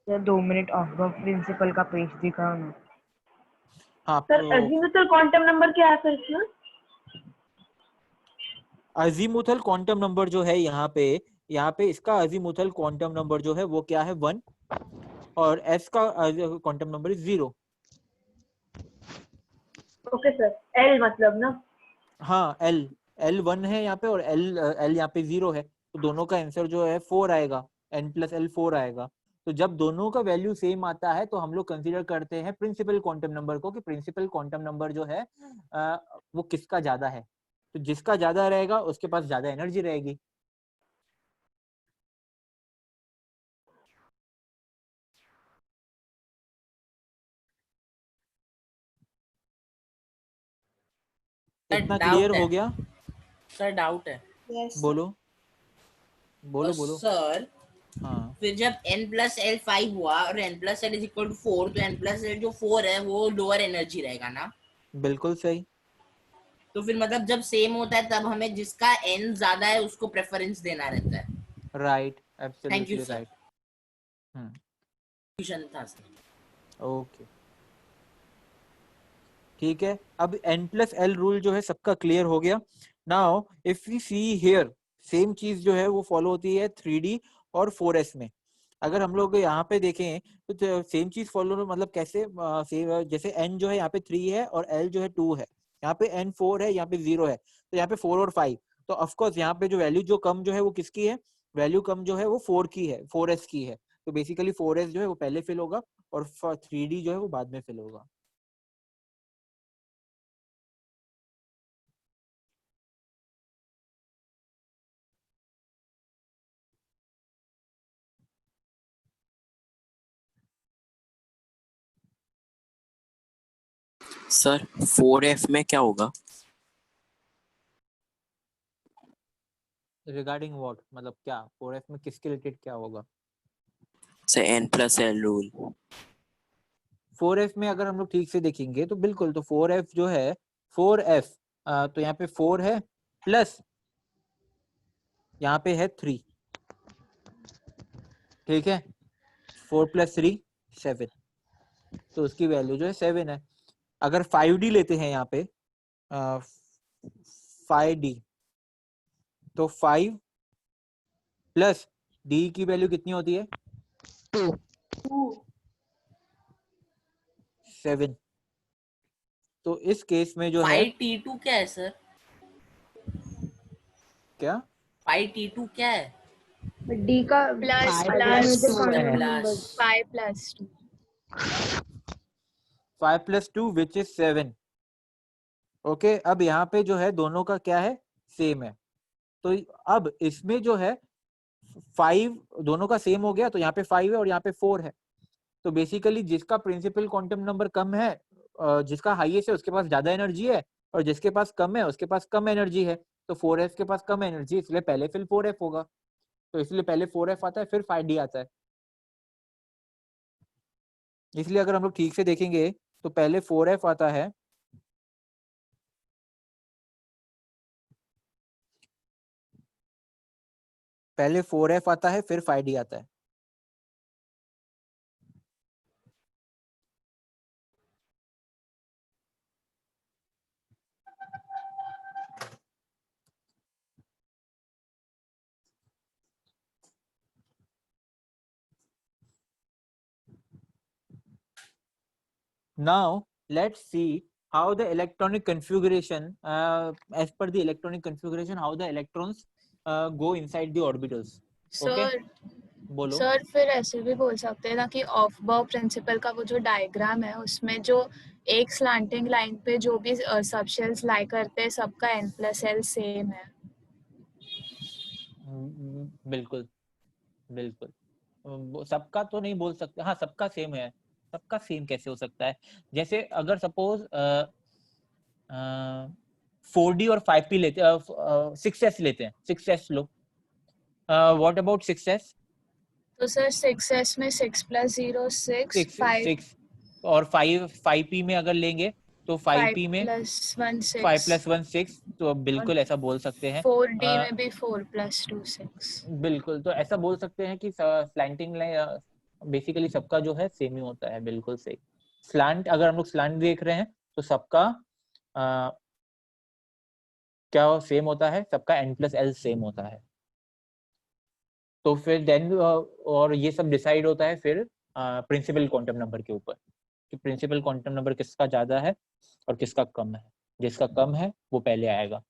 2 मिनट ऑफ द प्रिंसिपल का पेज दिखाओ ना। हाँ सर अजीमुथल क्वांटम नंबर क्या है सर इसमें? अजीमुथल क्वांटम नंबर जो है यहाँ पे इसका अजीमुथल क्वांटम नंबर जो है वो क्या है 1 और s का quantum number 0। Okay sir, L मतलब ना? हाँ l 1 है यहाँ पे और l यहाँ पे 0 है, तो दोनों का आंसर जो है 4 आएगा, n+l 4 आएगा। तो जब दोनों का वैल्यू सेम आता है तो हम लोग कंसीडर करते हैं प्रिंसिपल क्वांटम नंबर को, कि प्रिंसिपल क्वांटम नंबर जो है वो किसका ज्यादा है, तो जिसका ज्यादा रहेगा उसके पास ज्यादा एनर्जी रहेगी। इतना क्लियर हो गया? सर डाउट है। बोलो बोलो तो बोलो। सर हाँ, फिर जब n+l 5 हुआ और n+l इज इक्वल टू 4, तो n+l जो 4 है वो लोअर एनर्जी रहेगा ना? बिल्कुल सही। तो फिर मतलब जब सेम होता है तब हमें जिसका n ज्यादा है उसको प्रेफरेंस देना रहता है। Right, thank you absolutely sir. Right. Okay, ठीक है। अब n+l रूल जो है सबका क्लियर हो गया। Now if we see here same चीज जो है वो फॉलो होती है 3D और 4s में। अगर हम लोग यहाँ पे देखें तो सेम चीज फॉलो मतलब कैसे, जैसे n जो है यहाँ पे 3 है और l जो है 2 है, यहाँ पे n 4 है, यहाँ पे 0 है, तो यहाँ पे 4 और 5, तो ऑफकोर्स यहाँ पे जो वैल्यू जो कम जो है वो किसकी है, वैल्यू कम जो है वो 4 की है, 4s की है। तो बेसिकली 4s जो है वो पहले फिल होगा और 3D जो है वो बाद में फिल होगा। सर 4f में क्या होगा? रिगार्डिंग व्हाट, मतलब क्या 4f में किसके रिलेटेड क्या होगा? से n+l रूल। 4f में अगर हम लोग ठीक से देखेंगे तो बिल्कुल, तो 4f जो है 4f, तो यहाँ पे 4 है प्लस यहाँ पे है 3, ठीक है, 4 + 3 7, तो उसकी वैल्यू जो है 7 है। अगर 5D लेते हैं यहाँ पे 5D, तो 5 प्लस डी की वैल्यू कितनी होती है? 7। तो इस केस में जो है 5T2 क्या है सर? क्या 5T2 क्या है? डी का plus plus plus 5 plus 2 5 + 2 which is 7। Okay, अब यहाँ पे जो है दोनों का क्या है? सेम है। तो अब इसमें जो है 5 दोनों का सेम हो गया, तो यहाँ पे 5 है और यहाँ पे 4 है। तो बेसिकली जिसका प्रिंसिपल क्वांटम नंबर कम है, जिसका हाईएस्ट है उसके पास ज्यादा एनर्जी है, और जिसके पास कम है उसके पास कम एनर्जी है। तो 4f के पास कम एनर्जी, इसलिए पहले फिर 4f होगा। तो इसलिए पहले 4f आता है, फिर 5d आता है। इसलिए अगर हम लोग ठीक से देखेंगे तो पहले 4f आता है, पहले 4f आता है, फिर 5d आता है। Now let's see how the electronic configuration, as per the electronic configuration, how the electrons go inside the orbitals. Okay? Sir बोलो। सर फिर ऐसे भी बोल सकते हैं ना कि ऑफ बाउ प्रिंसिपल का वो जो डायग्राम है उसमें जो एक स्लैंटिंग लाइन पे जो भी सबशेल्स लाई करते हैं सबका n+l सेम है। बिल्कुल बिल्कुल, सबका तो नहीं बोल सकते। हाँ, सबका सेम है। सबका सेम कैसे हो सकता है? जैसे अगर सपोज 4d और 5p लेते, 6s लेते हैं, 6s low. What about 6s? तो सर 6s में 6 + 0 6 5 और 5p में अगर लेंगे तो 5p में 5 + 1 6। तो बिल्कुल ऐसा बोल सकते हैं। 4d में भी 4 + 2 6। बिल्कुल, तो ऐसा बोल सकते हैं कि स्लैंटिंग लाइन बेसिकली सबका जो है सेम ही होता है। बिल्कुल सही। स्लैंट, अगर हम लोग स्लैंट देख रहे हैं तो सबका क्या सेम होता है? सबका n+l सेम होता है। तो फिर देन और ये सब डिसाइड होता है फिर प्रिंसिपल क्वांटम नंबर के ऊपर, कि प्रिंसिपल क्वांटम नंबर किसका ज्यादा है और किसका कम है। जिसका कम है वो पहले आएगा।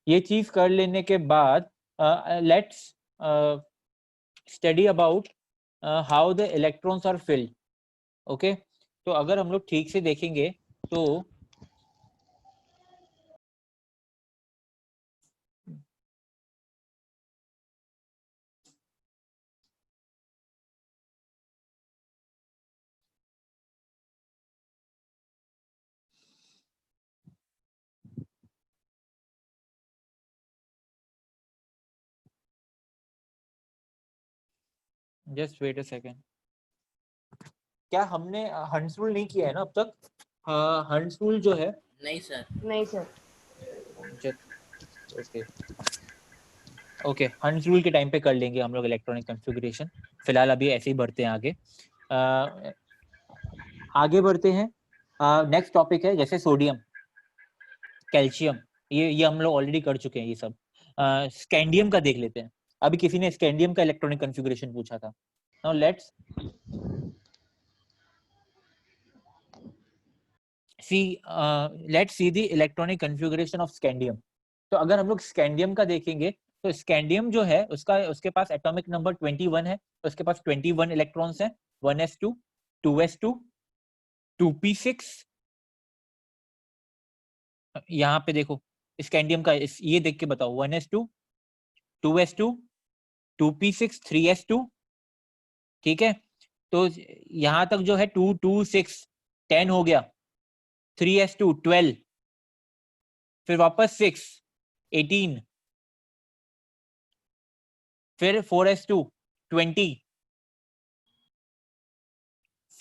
ये चीज कर लेने के बाद let's study about how the electrons are filled. Okay, तो अगर हम लोग ठीक से देखेंगे तो जस्ट वेट अ सेकेंड। क्या हमने हंस रूल नहीं किया है ना अब तक? हंस रूल जो है, नहीं सर। नहीं सर। ओके ओके, हंस रूल के टाइम पे कर लेंगे हम लोग इलेक्ट्रॉनिक कॉन्फ़िगरेशन। फिलहाल अभी ऐसे ही बढ़ते हैं आगे। आगे बढ़ते हैं। नेक्स्ट टॉपिक है जैसे सोडियम, कैल्शियम, ये हम लोग ऑलरेडी कर चुके हैं ये सब। स्कैंडियम का देख लेते हैं। अभी किसी ने स्कैंडियम का इलेक्ट्रॉनिक कॉन्फ़िगरेशन पूछा था। Now let's see the electronic configuration of scandium. तो अगर हम लोग स्कैंडियम का देखेंगे तो स्कैंडियम जो है उसके पास एटॉमिक नंबर 21 है। उसके पास 21 इलेक्ट्रॉन्स हैं। 1s2, 2s2, 2p6। यहाँ पे देखो स्कैंडियम का ये देख के बताओ। 1s2, 2s2, 2p6, 3s2। ठीक है, तो यहाँ तक जो है 2 2 6 10 हो गया। 3s2 12, फिर वापस 6 18, फिर 4s2 20,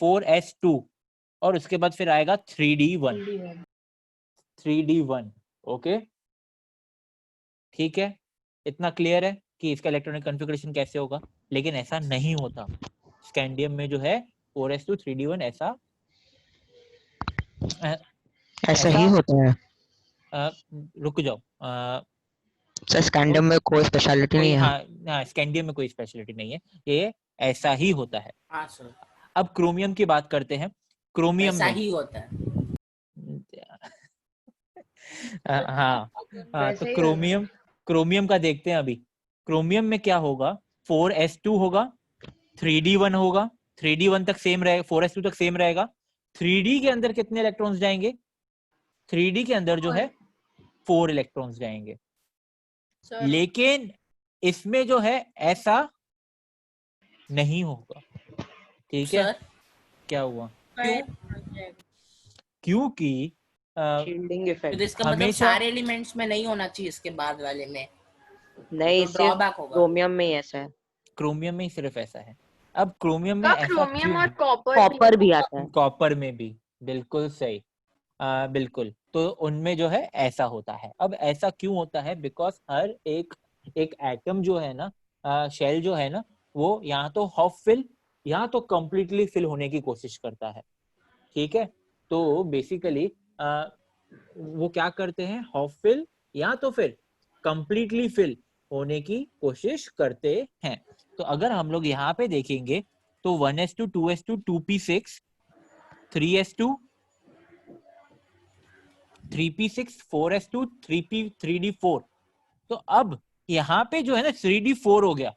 4s2 और उसके बाद फिर आएगा 3d1। 3d1। ओके, ठीक है, इतना क्लियर है कि इसका इलेक्ट्रॉनिक कॉन्फ़िगरेशन कैसे होगा। लेकिन ऐसा नहीं होता स्कैंडियम में जो है 4s2 3d1 ऐसा ऐसा ही होता है। रुक जाओ। सर स्कैंडियम में कोई स्पेशलिटी कोई नहीं है। हाँ स्कैंडियम में कोई स्पेशलिटी नहीं है, ये ऐसा ही होता है। हाँ सर, अब क्रोमियम की बात करते हैं। क्रोमियम ऐसा में ही होता है। हाँ तो वैसे ही क्रोमियम, क्रोमियम का देखते हैं अभी। क्रोमियम में क्या होगा, 4s2 होगा, 3d1 होगा, 3d1 तक सेम रहेगा, 4s2 तक सेम रहेगा। 3d के अंदर कितने इलेक्ट्रॉन्स जाएंगे, 3d के अंदर जो है 4 इलेक्ट्रॉन्स जाएंगे। सर लेकिन इसमें जो है ऐसा नहीं होगा, ठीक है। सर क्या हुआ, क्यों? क्योंकि शील्डिंग इफेक्ट। तो इसका मतलब हमेशा सारे एलिमेंट्स में नहीं होना चाहिए, इसके बाद वाले में नहीं, तो सिर्फ ड्रॉबैक होगा। क्रोमियम में ही ऐसा है। क्रोमियम में ही सिर्फ ऐसा है। अब क्रोमियम में का ऐसा क्रोमियम क्यों, और कॉपर भी आता है। कॉपर में भी, बिल्कुल सही। बिल्कुल, तो उनमें जो है ऐसा होता है। अब ऐसा क्यों होता है, बिकॉज हर एक एटम जो है ना, शेल जो है ना, वो यहाँ तो हाफ फिल या तो कंप्लीटली फिल होने की कोशिश करता है, ठीक है। तो बेसिकली वो क्या करते हैं, हाफ फिल या तो फिर कंप्लीटली फिल होने की कोशिश करते हैं। तो अगर हम लोग यहाँ पे देखेंगे तो 1s2 2s2 2p6 3s2 3p6 4s2 3d4। तो अब यहाँ पे जो है ना 3d4 हो गया,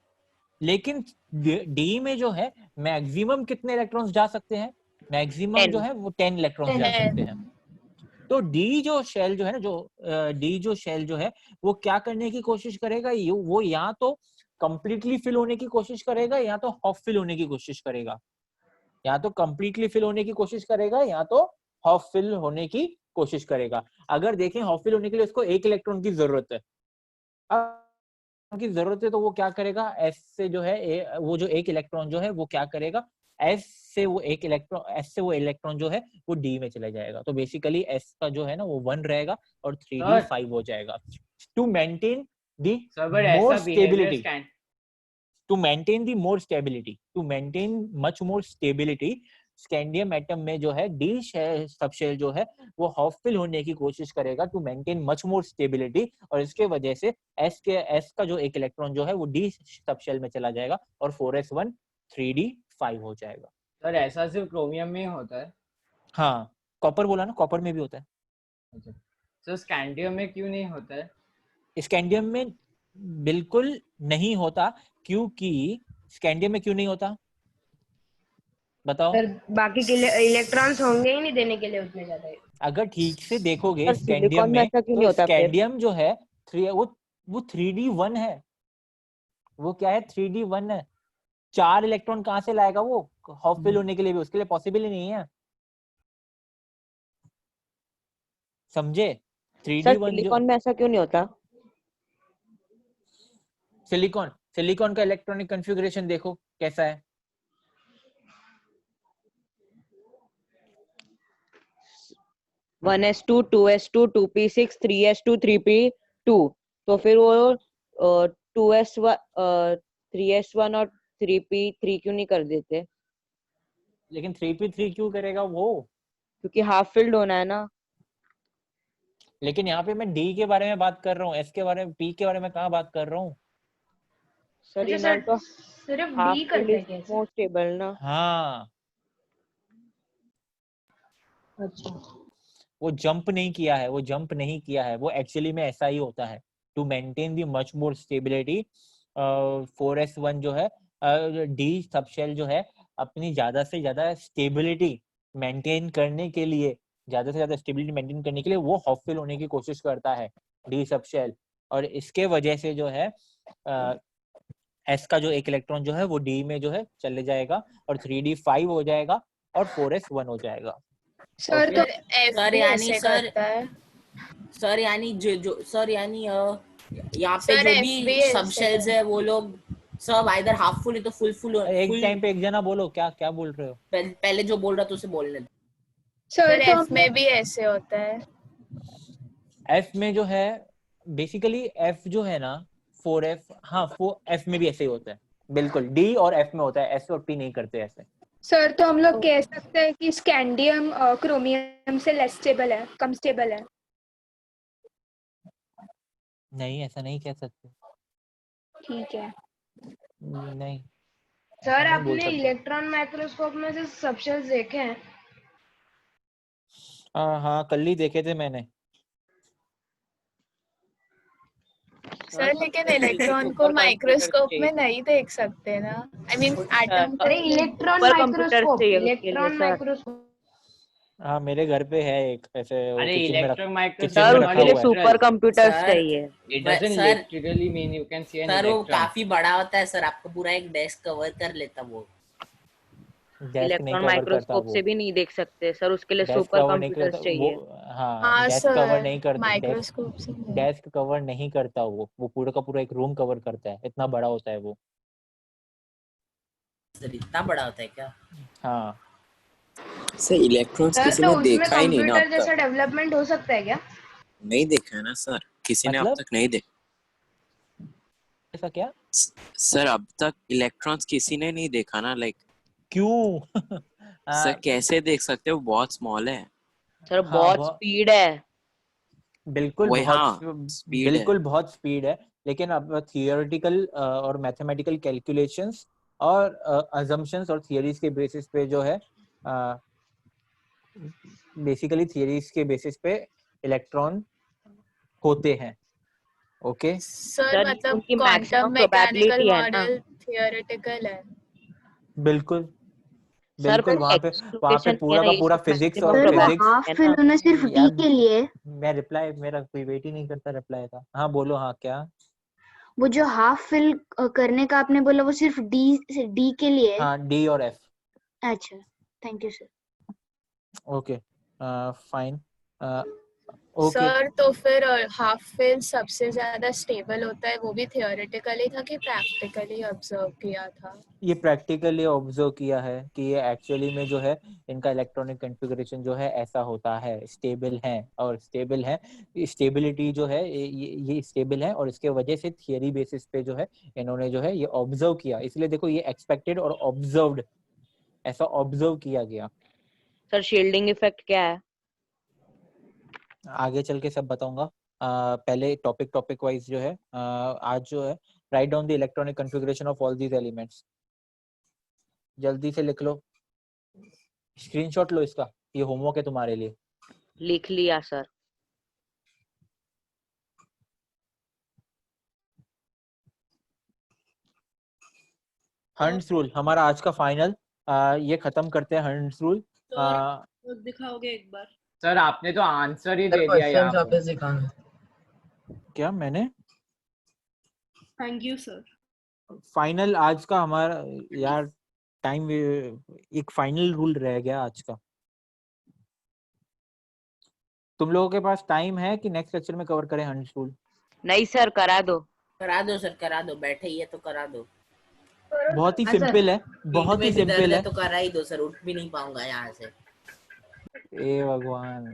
लेकिन डी में जो है मैक्सिमम कितने इलेक्ट्रॉन्स जा सकते हैं, मैक्सिमम जो है वो 10 इलेक्ट्रॉन्स जा सकते हैं। तो डी जो शेल जो है ना, डी जो शेल जो है वो क्या करने की कोशिश करेगा, वो या तो कंप्लीटली फिल होने की कोशिश करेगा या तो हाफ फिल होने की कोशिश करेगा, या तो कंप्लीटली फिल होने की कोशिश करेगा या तो हाफ फिल होने की कोशिश करेगा। अगर देखें हाफ फिल होने के लिए उसको 1 इलेक्ट्रॉन की जरूरत है, की जरूरत है तो वो क्या करेगा, एस से जो है वो जो 1 इलेक्ट्रॉन जो है वो क्या करेगा, एस से वो 1 इलेक्ट्रॉन, एस से वो इलेक्ट्रॉन जो है वो डी में चला जाएगा। तो बेसिकली एस का जो है ना वो 1 रहेगा और 3d 5 हो जाएगा। To maintain the more stability, to maintain the more stability, to maintain much more stability, scandium atom में जो है डी सबशेल जो है वो हाफ फिल होने की कोशिश करेगा to maintain much more stability, और इसके वजह से एस का जो 1 इलेक्ट्रॉन जो है वो डी सबशेल में चला जाएगा और 4s1 3d5 हो जाएगा। सर ऐसा सिर्फ क्रोमियम में ही होता है? हाँ, कॉपर बोला ना, कॉपर में भी होता है। अच्छा, सर स्कैंडियम में क्यों नहीं होता है? स्कैंडियम में बिल्कुल नहीं होता, क्योंकि स्कैंडियम में क्यों नहीं होता बताओ। सर बाकी के इलेक्ट्रॉन्स होंगे ही नहीं देने के लिए उतने ज्यादा। अगर ठीक से देखोगे स्कैंडियम में, तो स्कैंडियम जो है वो 3d1 है, वो क्या है 3d1 है। 4 इलेक्ट्रॉन कहां से लाएगा वो हाफ फिल होने के लिए भी, उसके लिए पॉसिबल ही नहीं है, समझे। 3d1 सिलिकॉन में ऐसा क्यों नहीं होता? सिलिकॉन का इलेक्ट्रॉनिक कॉन्फ़िगरेशन देखो कैसा है। One S to 2s2 2p6 3s2 3p2, तो फिर वो 3s1 और 3p3 क्यों नहीं कर देते? लेकिन 3p3 क्यों करेगा वो, क्योंकि हाफ फिल्ड होना है ना। लेकिन यहाँ पे मैं डी के बारे में बात कर रहा हूँ, एस के बारे में, पी के बारे में कहाँ बात कर रहा हूँ। सर ये तो सिर्फ हाफ डी फिल्ड करते इज मोर स्टेबल ना। हाँ, अच्छा, वो जंप नहीं किया है, वो जंप नहीं किया है, वो एक्चुअली में ऐसा ही होता है to maintain the much more stability. 4s1 जो है डी सबशेल जो है अपनी ज्यादा से ज्यादा स्टेबिलिटी मेंटेन करने के लिए, ज्यादा से ज्यादा स्टेबिलिटी मेंटेन करने के लिए वो हाफ फिल होने की कोशिश करता है डी सबशेल, और इसके वजह से जो है एस का जो 1 इलेक्ट्रॉन जो है वो डी में जो है चले जाएगा और 3d5 हो जाएगा और 4s1 हो जाएगा। सर तो सर यानी सर यानी सर यानी यहाँ पे सर, जो भी सब शेल्स है वो लोग सब आइदर हाफ फुल है तो फुल एक टाइम पे एक जना बोलो, क्या बोल रहे हो। पहले जो बोल रहा था उसे बोलने दो। सर एफ में भी ऐसे होता है। एफ में जो है बेसिकली एफ जो है ना 4f, हाँ वो एफ में भी ऐसे ही होता है, बिल्कुल डी और एफ में होता है, एस और पी नहीं करते ऐसे। सर तो हम लोग कह सकते हैं कि स्कैंडियम क्रोमियम से लेस स्टेबल है, कम स्टेबल है। नहीं, ऐसा नहीं कह सकते। ठीक है। नहीं, सर ऐसा नहीं बोल आपने सकते। इलेक्ट्रॉन माइक्रोस्कोप में से सबशेल्स देखे हैं? हाँ, कल ही देखे थे मैंने। सर लेकिन इलेक्ट्रॉन को माइक्रोस्कोप में नहीं देख सकते ना, आई मीन एटम को। अरे इलेक्ट्रॉन सुपर कंप्यूटर्स माइक्रोस्कोप, चाहिए उसके लिए इलेक्ट्रॉन सर। माइक्रोस्कोप। हाँ, मेरे घर पे है एक ऐसे, वो अरे किचन में इलेक्ट्रॉन माइक्रोस्कोप किचन सर में नॉट रखा उसके लिए हुआ है। सुपर कंप्यूटर्स सर चाहिए। It doesn't sir literally mean you can see an sir वो इलेक्ट्रॉन। काफी बड़ा होता है सर, आपका पूरा एक डेस्क कवर कर लेता वो। डेस्क नहीं इलेक्ट्रॉन कवर करता माइक्रोस्कोप वो। से भी नहीं देख सकते सर, उसके लिए डेस्क सुपर कवर नहीं करता कंप्यूटर्स वो। चाहिए। हाँ, हाँ डेस्क कवर नहीं सर, करता। माइक्रोस्कोप से नहीं। डेस्क कवर नहीं करता वो पूरा का पूरा एक रूम कवर करता है, इतना बड़ा होता है वो। सर इतना बड़ा होता है क्या? हाँ सर इलेक्ट्रॉन्स सर किसी तो ने उसमें देखा ही नहीं ना अब कंप्यूटर जैसा तक। डेवलपमेंट हो सकता है क्या? नहीं देखा है ना सर, किसी ने अब मतलब तक नहीं देखा। ऐसा क्या? सर अब तक इलेक्ट्रॉन्स किसी ने नहीं देखा ना, लाइक क्यों? सर कैसे देख सकते हो, बहुत स्मॉल है। सर हाँ, बहुत स्पीड है। बिल्कुल वही बहुत हाँ, स्पीड है। बिल्कुल बहुत स्पीड है, लेकिन अब थियोरेटिकल और मैथमेटिकल कैलकुलेशंस और अजम्पशंस और थियरीज के बेसिस पे जो है, बेसिकली थियरीज के बेसिस पे इलेक्ट्रॉन होते हैं। ओके सर सर मतलब उनकी क्वांटम मैक्सिमम मैकेनिकल प्रोबेबिलिटी है ना। मॉडल थियोरेटिकल है। बिल्कुल सर बिल्कुल, पर वहाँ पे एक्सक्लूडेशन नहीं है पूरा ना, का ये पूरा सब फिजिक्स और मैक्सिमम सर वो फिजिक्स। हाफ प्रोबेबिलिटी है फिल ना। होना सिर्फ डी यार के लिए। मैं रिप्लाई, मेरा कोई वेट ही नहीं करता रिप्लाई का। हाँ बोलो, हाँ क्या? वो जो हाफ फिल करने का आपने बोला वो सिर्फ डी के लिए है? हाँ, डी और एफ। अच्छा, thank you sir. Okay fine. Okay, sir तो फिर हाफ फिल सबसे ज्यादा स्टेबल होता है, वो भी थियोरेटिकली था कि प्रैक्टिकली ऑब्जर्व किया था? ये प्रैक्टिकली ऑब्जर्व किया है कि ये एक्चुअली में जो है इनका इलेक्ट्रॉनिक कॉन्फ़िगरेशन जो है ऐसा होता है, स्टेबल है और स्टेबल है। स्टेबिलिटी जो है ये स्टेबल है, और इसके वजह से थियरी बेसिस पे जो है इन्होंने जो है ये ऑब्जर्व किया। इसलिए देखो ये एक्सपेक्टेड और ऑब्जर्व्ड, ऐसा ऑब्जर्व किया गया। सर शील्डिंग इफेक्ट क्या है? आगे चल के सब बताऊंगा। पहले टॉपिक वाइज जो है आज जो है, write down the electronic configuration of all these elements. जल्दी से लिख लो, स्क्रीनशॉट लो इसका, ये होमवर्क है तुम्हारे लिए। लिख लिया सर। हंड्स रूल हमारा आज का फाइनल, ये खत्म करते हैं हंड्स रूल। दिखाओगे एक बार? सर आपने तो आंसर ही दे दिया यहाँ पे। क्या मैंने? Thank you sir. फाइनल आज का हमारा यार टाइम, एक फाइनल रूल रह गया आज का। तुम लोगों के पास टाइम है कि नेक्स्ट लेक्चर में कवर करें हंड्स रूल? नहीं सर, करा दो। करा दो सर, करा दो, बैठे ही है तो करा दो। बहुत ही सिंपल है, बहुत ही सिंपल है। तो करा ही दो सर, उठ भी नहीं पाऊंगा यहाँ से। ए भगवान,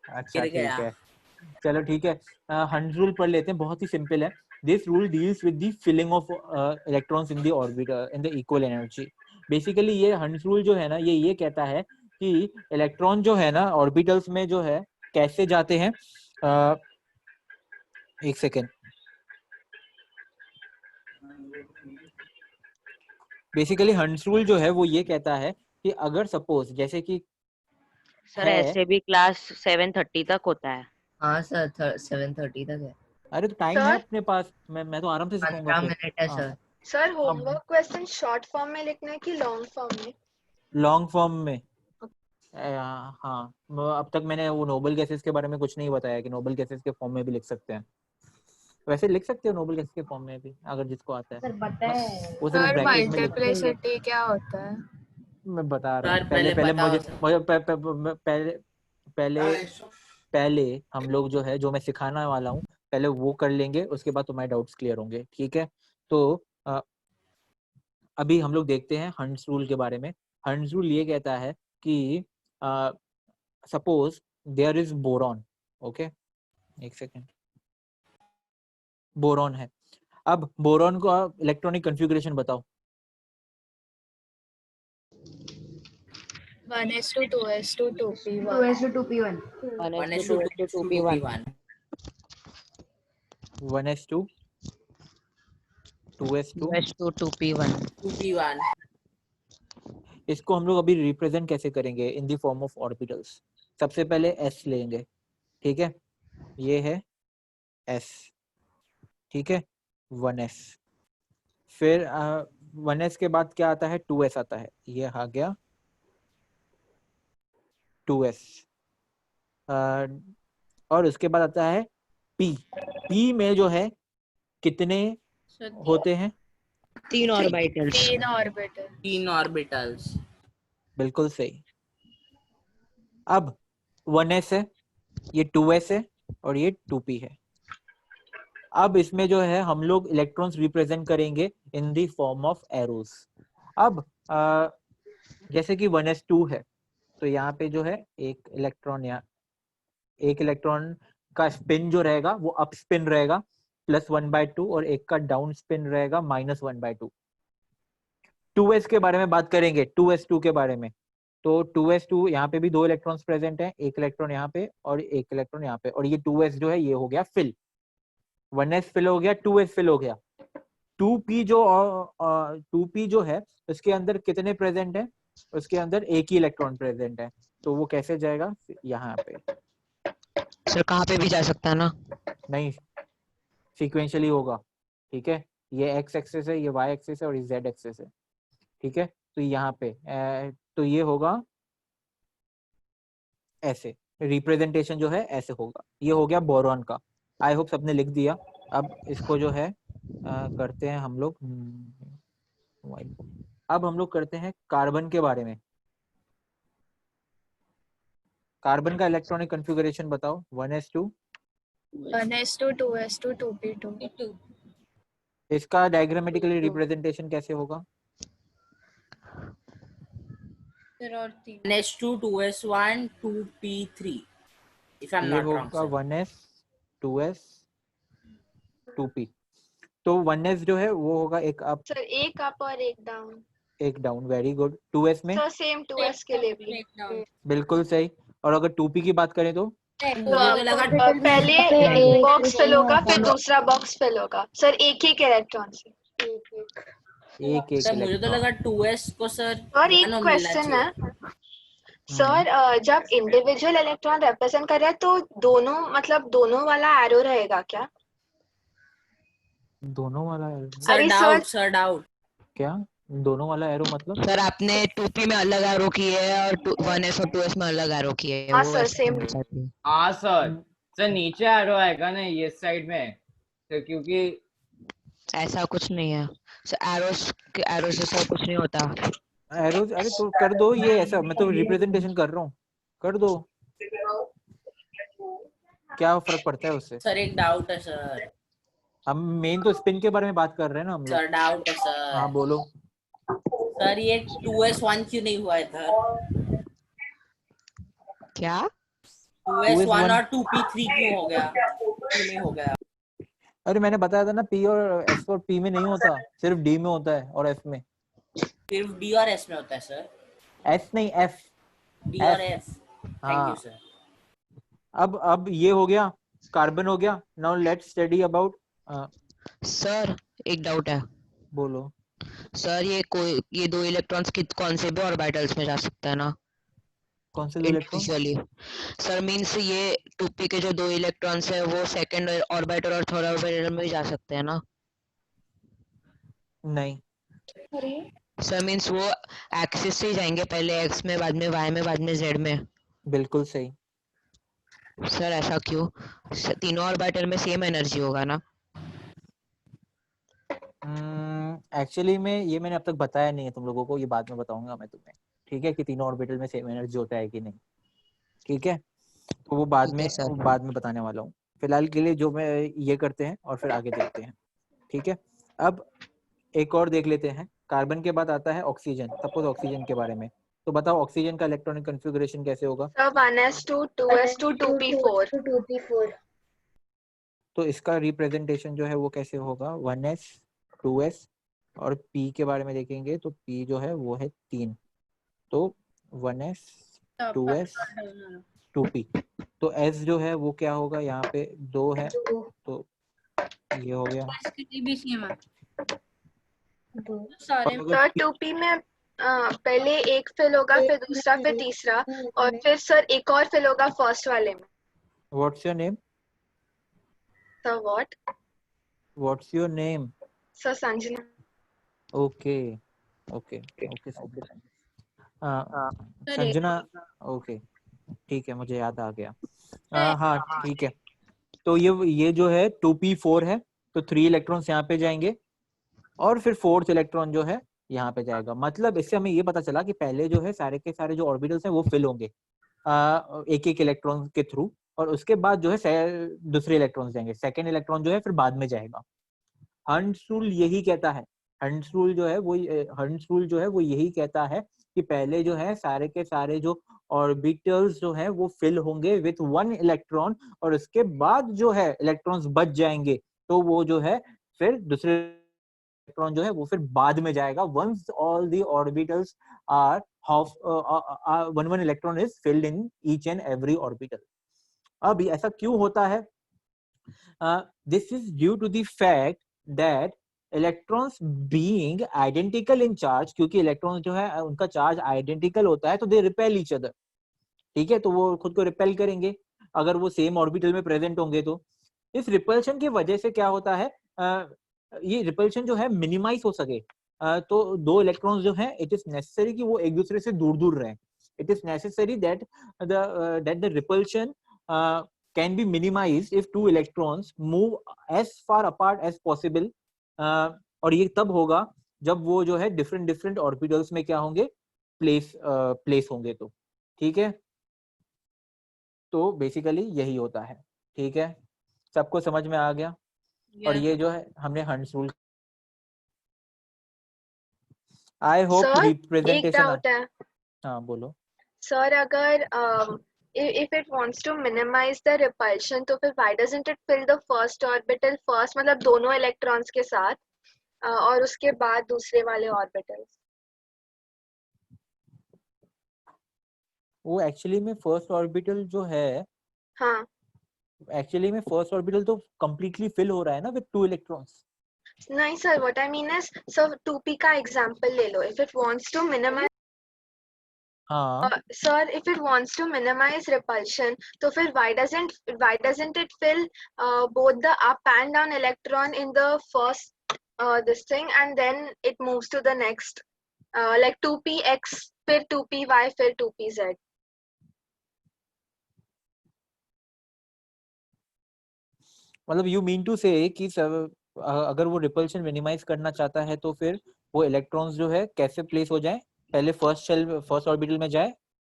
अच्छा गिर ठीक गया। है, चलो ठीक है। हंड्स रूल पढ़ लेते हैं, बहुत ही सिंपल है। This rule deals with the filling of electrons in the orbital in the equal energy. Basically ये हंड्स रूल जो है ना, ये कहता है कि इलेक्ट्रॉन जो है ना ऑर्बिटल्स में जो है कैसे जाते हैं। एक सेकेंड। बेसिकली हंड्स रूल जो है वो ये कहता है कि अगर सपोज जैसे कि सर ऐसे भी क्लास 7:30 तक होता है। हाँ सर 7:30 तक है। अरे तो टाइम है अपने पास, मैं तो आराम से सिखाऊंगा 15 फिर। मिनट है हाँ, sir. Sir homework question short form में लिखना है कि लॉन्ग फॉर्म में? लॉन्ग फॉर्म में। हाँ, अब तक मैंने वो नोबल गैसेस के बारे में कुछ नहीं बताया कि नोबल गैसेस के फॉर्म में भी लिख सकते हैं। वैसे लिख सकते हो नोबल गैसेस के फॉर्म में भी अगर जिसको आता है। सर बताए। वो सिर्फ सर ब्रैकेट में लिख, मल्टीप्लिसिटी क्या होता है? मैं बता रहा हूँ। सर पहले पहले मुझे बताओ पहले हम लोग जो है, जो मैं सिखाने वाला हूँ पहले वो कर लेंगे, उसके बाद तुम्हारे डाउट्स क्लियर होंगे, ठीक है? तो अभी हम लोग देखते हैं हंड्स रूल के बारे में। हंड्स रूल ये कहता है कि suppose there is boron, okay, एक सेकेंड, बोरॉन है। अब बोरॉन को इलेक्ट्रॉनिक कॉन्फ़िगरेशन बताओ। 1s2 2s2 2p1 2s2 2p1 1s2 2p1 1s2 2s2 2s2 2p1 2p1। इसको हम लोग अभी रिप्रेजेंट कैसे करेंगे in the form of orbitals. सबसे पहले s लेंगे, ठीक है, ये है s, ठीक है, 1s। फिर 1s के बाद क्या आता है, 2s आता है, ये आ गया 2s। और उसके बाद आता है p। p में जो है कितने होते हैं, 3 ऑर्बिटल्स। 3 ऑर्बिटल। 3 ऑर्बिटल्स। बिल्कुल सही। अब 1s है, ये 2s है और ये 2p है। अब इसमें जो है हम लोग इलेक्ट्रॉन्स रिप्रेजेंट करेंगे in the form of arrows. अब जैसे कि 1s2 है तो यहाँ पे जो है एक इलेक्ट्रॉन, यहाँ एक इलेक्ट्रॉन का स्पिन जो रहेगा वो अप स्पिन रहेगा +1/2 और एक का डाउन स्पिन रहेगा -1/2। 2s के बारे में बात करेंगे, 2s2 के बारे में। तो 2s2 यहाँ पे भी 2 इलेक्ट्रॉन्स प्रेजेंट हैं, एक इलेक्ट्रॉन यहाँ पे और एक इलेक्ट्रॉन यहाँ पे, और ये 2s जो है ये हो गया फिल। 1s फिल हो गया, 2s फिल हो गया। 2p जो है उसके अंदर कितने प्रेजेंट है, उसके अंदर एक ही इलेक्ट्रॉन प्रेजेंट है, तो वो कैसे जाएगा यहाँ पे। सर कहाँ पे भी जा सकता है ना? नहीं, सीक्वेंशियली होगा, ठीक है, ये x एक्सिस है, ये y एक्सिस है और ये z एक्सिस है, ठीक है। तो यहाँ पे तो ये होगा ऐसे, रिप्रेजेंटेशन जो है ऐसे होगा। ये हो गया बोरॉन का। आई होप सबने लिख दिया। अब इसको जो है करते हैं हम लोग। अब हम लोग करते हैं कार्बन के बारे में। कार्बन का इलेक्ट्रॉनिक कॉन्फ़िगरेशन बताओ। 1s2 1s2 2s2 2p2। इसका डायग्रामेटिकली रिप्रेजेंटेशन कैसे होगा? फिर और 3 1s2 2s1 2p3 if I'm ये not wrong, होगा sir. 1s 2s 2p। तो 1s जो है वो होगा एक अप सर एक अप और एक डाउन। एक डाउन। Very good. 2s में सर सेम 2s के लिए भी। बिल्कुल सही। और अगर 2p की बात करें तो पहले एक बॉक्स फिल होगा, फिर दूसरा बॉक्स फिल होगा। सर एक एक इलेक्ट्रॉन से एक सर मुझे तो लगा 2s को सर और एक क्वेश्चन है सर, जब इंडिविजुअल इलेक्ट्रॉन रिप्रेजेंट कर रहा है तो दोनों मतलब दोनों वाला एरो रहेगा क्या? दोनों वाला सर डाउट क्या दोनों वाला एरो मतलब? सर आपने 2p में अलग एरो किए है और 1s और 2s में अलग एरो किए है। हाँ सर सेम। हाँ सर नीचे एरो आएगा ना ये साइड में, तो क्योंकि ऐसा कुछ नहीं है सर, एरो से सर कुछ नहीं होता। एरोज अरे तो कर दो ये ऐसा, मैं तो रिप्रेजेंटेशन कर रहा हूँ, कर दो, क्या फर्क पड़ता है उससे। सर एक डाउट है सर। हम मेन तो स्पिन के बारे में बात कर रहे हैं ना हम लोग। सर डाउट है सर। हाँ बोलो। सर ये 2s1 क्यों नहीं हुआ इधर? क्या 2s1 और 2p3 क्यों हो गया, क्यों नहीं हो गया? अरे मैंने बताया था ना, p और s और p में नहीं होता, सिर्फ d में होता है और f में। सिर्फ d और s में होता है सर? s नहीं f। d और f। Thank you sir. अब ये हो गया, कार्बन हो गया। Now let's study about. Sir एक डाउट है। बोलो। सर ये 2 इलेक्ट्रॉन्स कौन से भी ऑर्बिटल्स में जा सकता है ना? कौन से 2 इलेक्ट्रॉन? सर मींस ये 2p के जो 2 इलेक्ट्रॉन्स है वो सेकंड ऑर्बिटल और थर्ड ऑर्बिटल में जा सकते हैं ना? नहीं सर मींस वो एक्सिस से ही जाएंगे, पहले x में, बाद में y में, बाद में z में। बिल्कुल सही। सर ऐसा क्यों? तीनों ऑर्बिटल में सेम एनर्जी होगा ना? एक्चुअली में ये मैंने अब तक बताया नहीं है तुम लोगों को, ये बाद में बताऊंगा मैं तुम्हें, ठीक है, कि तीनों ऑर्बिटल में सेम एनर्जी होता है कि नहीं, ठीक है। तो वो बाद में बताने वाला हूँ। फिलहाल के लिए जो मैं ये करते हैं और फिर आगे देखते हैं, ठीक है। अब एक और देख लेते हैं। कार्बन के बाद आता है ऑक्सीजन। सपोज ऑक्सीजन के बारे में तो बताओ, ऑक्सीजन का इलेक्ट्रॉनिक कॉन्फ़िगरेशन कैसे होगा? Sir 1s2 2s2 2p4। तो इसका रिप्रेजेंटेशन जो है वो कैसे होगा? 1s 2s और p के बारे में देखेंगे तो p जो है वो है 3, तो 1s 2s 2p। तो s जो है वो क्या होगा? यहाँ पे 2 है तो ये हो गया। भी सेम है और सारे अगर सर 2p में पहले एक फिल होगा, फिर दूसरा, फिर तीसरा, और फिर सर एक और फिल होगा फर्स्ट वाले में। What's your name? Sir what? What's your name? Sir Sanjana. Okay okay okay Sanjana, okay ठीक है, मुझे याद आ गया। हाँ ठीक है। तो ये जो है 2p4 है, तो 3 इलेक्ट्रॉन्स यहाँ पे जाएंगे और फिर 4th इलेक्ट्रॉन जो है यहाँ पे जाएगा। मतलब इससे हमें ये पता चला कि पहले जो है सारे के सारे जो ऑर्बिटल्स हैं वो फिल होंगे एक एक इलेक्ट्रॉन के थ्रू, और उसके बाद जो है दूसरे इलेक्ट्रॉन्स जाएंगे, सेकेंड इलेक्ट्रॉन जो है फिर बाद में जाएगा। हंट्स रूल यही कहता है, हंट्स रूल जो है वो यही कहता है कि पहले जो है सारे के सारे जो ऑर्बिटल्स जो है वो फिल होंगे विथ 1 इलेक्ट्रॉन, और उसके बाद जो है इलेक्ट्रॉन्स बच जाएंगे, तो वो जो है फिर दूसरे इलेक्ट्रॉन जो है वो फिर बाद में जाएगा। Once all the orbitals are one electron is filled in each and every orbital. अब ऐसा क्यों होता है? This is due to the fact that electrons being identical in charge, क्योंकि इलेक्ट्रॉन्स जो है उनका चार्ज आइडेंटिकल होता है, तो दे रिपेल ईच अदर। ठीक है, तो वो खुद को रिपेल करेंगे अगर वो सेम ऑर्बिटल में प्रेजेंट होंगे। तो इस रिपल्शन की वजह से क्या होता है, ये रिपल्शन जो है मिनिमाइज हो सके, तो 2 इलेक्ट्रॉन्स जो हैं इट इज नेसेसरी कि वो एक दूसरे से दूर दूर रहें। It is necessary that the repulsion can be minimized if 2 electrons move as far apart as possible, और ये तब होगा जब वो जो है डिफरेंट ऑर्बिटल्स में क्या होंगे, प्लेस होंगे। तो ठीक है, तो बेसिकली यही होता है। ठीक है, सबको समझ में आ गया? और ये जो है हमने hunts rule, I hope representation. एक डाउट है। हाँ बोलो सर, अगर if it wants to minimize the repulsion, तो फिर why doesn't it fill the first orbital first, मतलब दोनों इलेक्ट्रॉन्स के साथ, और उसके बाद दूसरे वाले ऑर्बिटल्स? वो एक्चुअली में फर्स्ट ऑर्बिटल जो है, हाँ एक्चुअली में फर्स्ट ऑर्बिटल तो कंप्लीटली फिल हो रहा है ना विद 2 इलेक्ट्रॉन्स। नहीं sir, what I mean is, sir 2p का एग्जांपल ले लो। if it wants to minimize, sir, if it wants to minimize repulsion, तो फिर why doesn't it fill both the up and down electron in the first this thing, and then it moves to the next, like 2px, फिर 2py, फिर 2pz? मतलब यू मीन टू से कि अगर वो रिपल्शन मिनिमाइज करना चाहता है तो फिर वो इलेक्ट्रॉन्स जो है कैसे प्लेस हो जाए, पहले फर्स्ट ऑर्बिटल में जाए।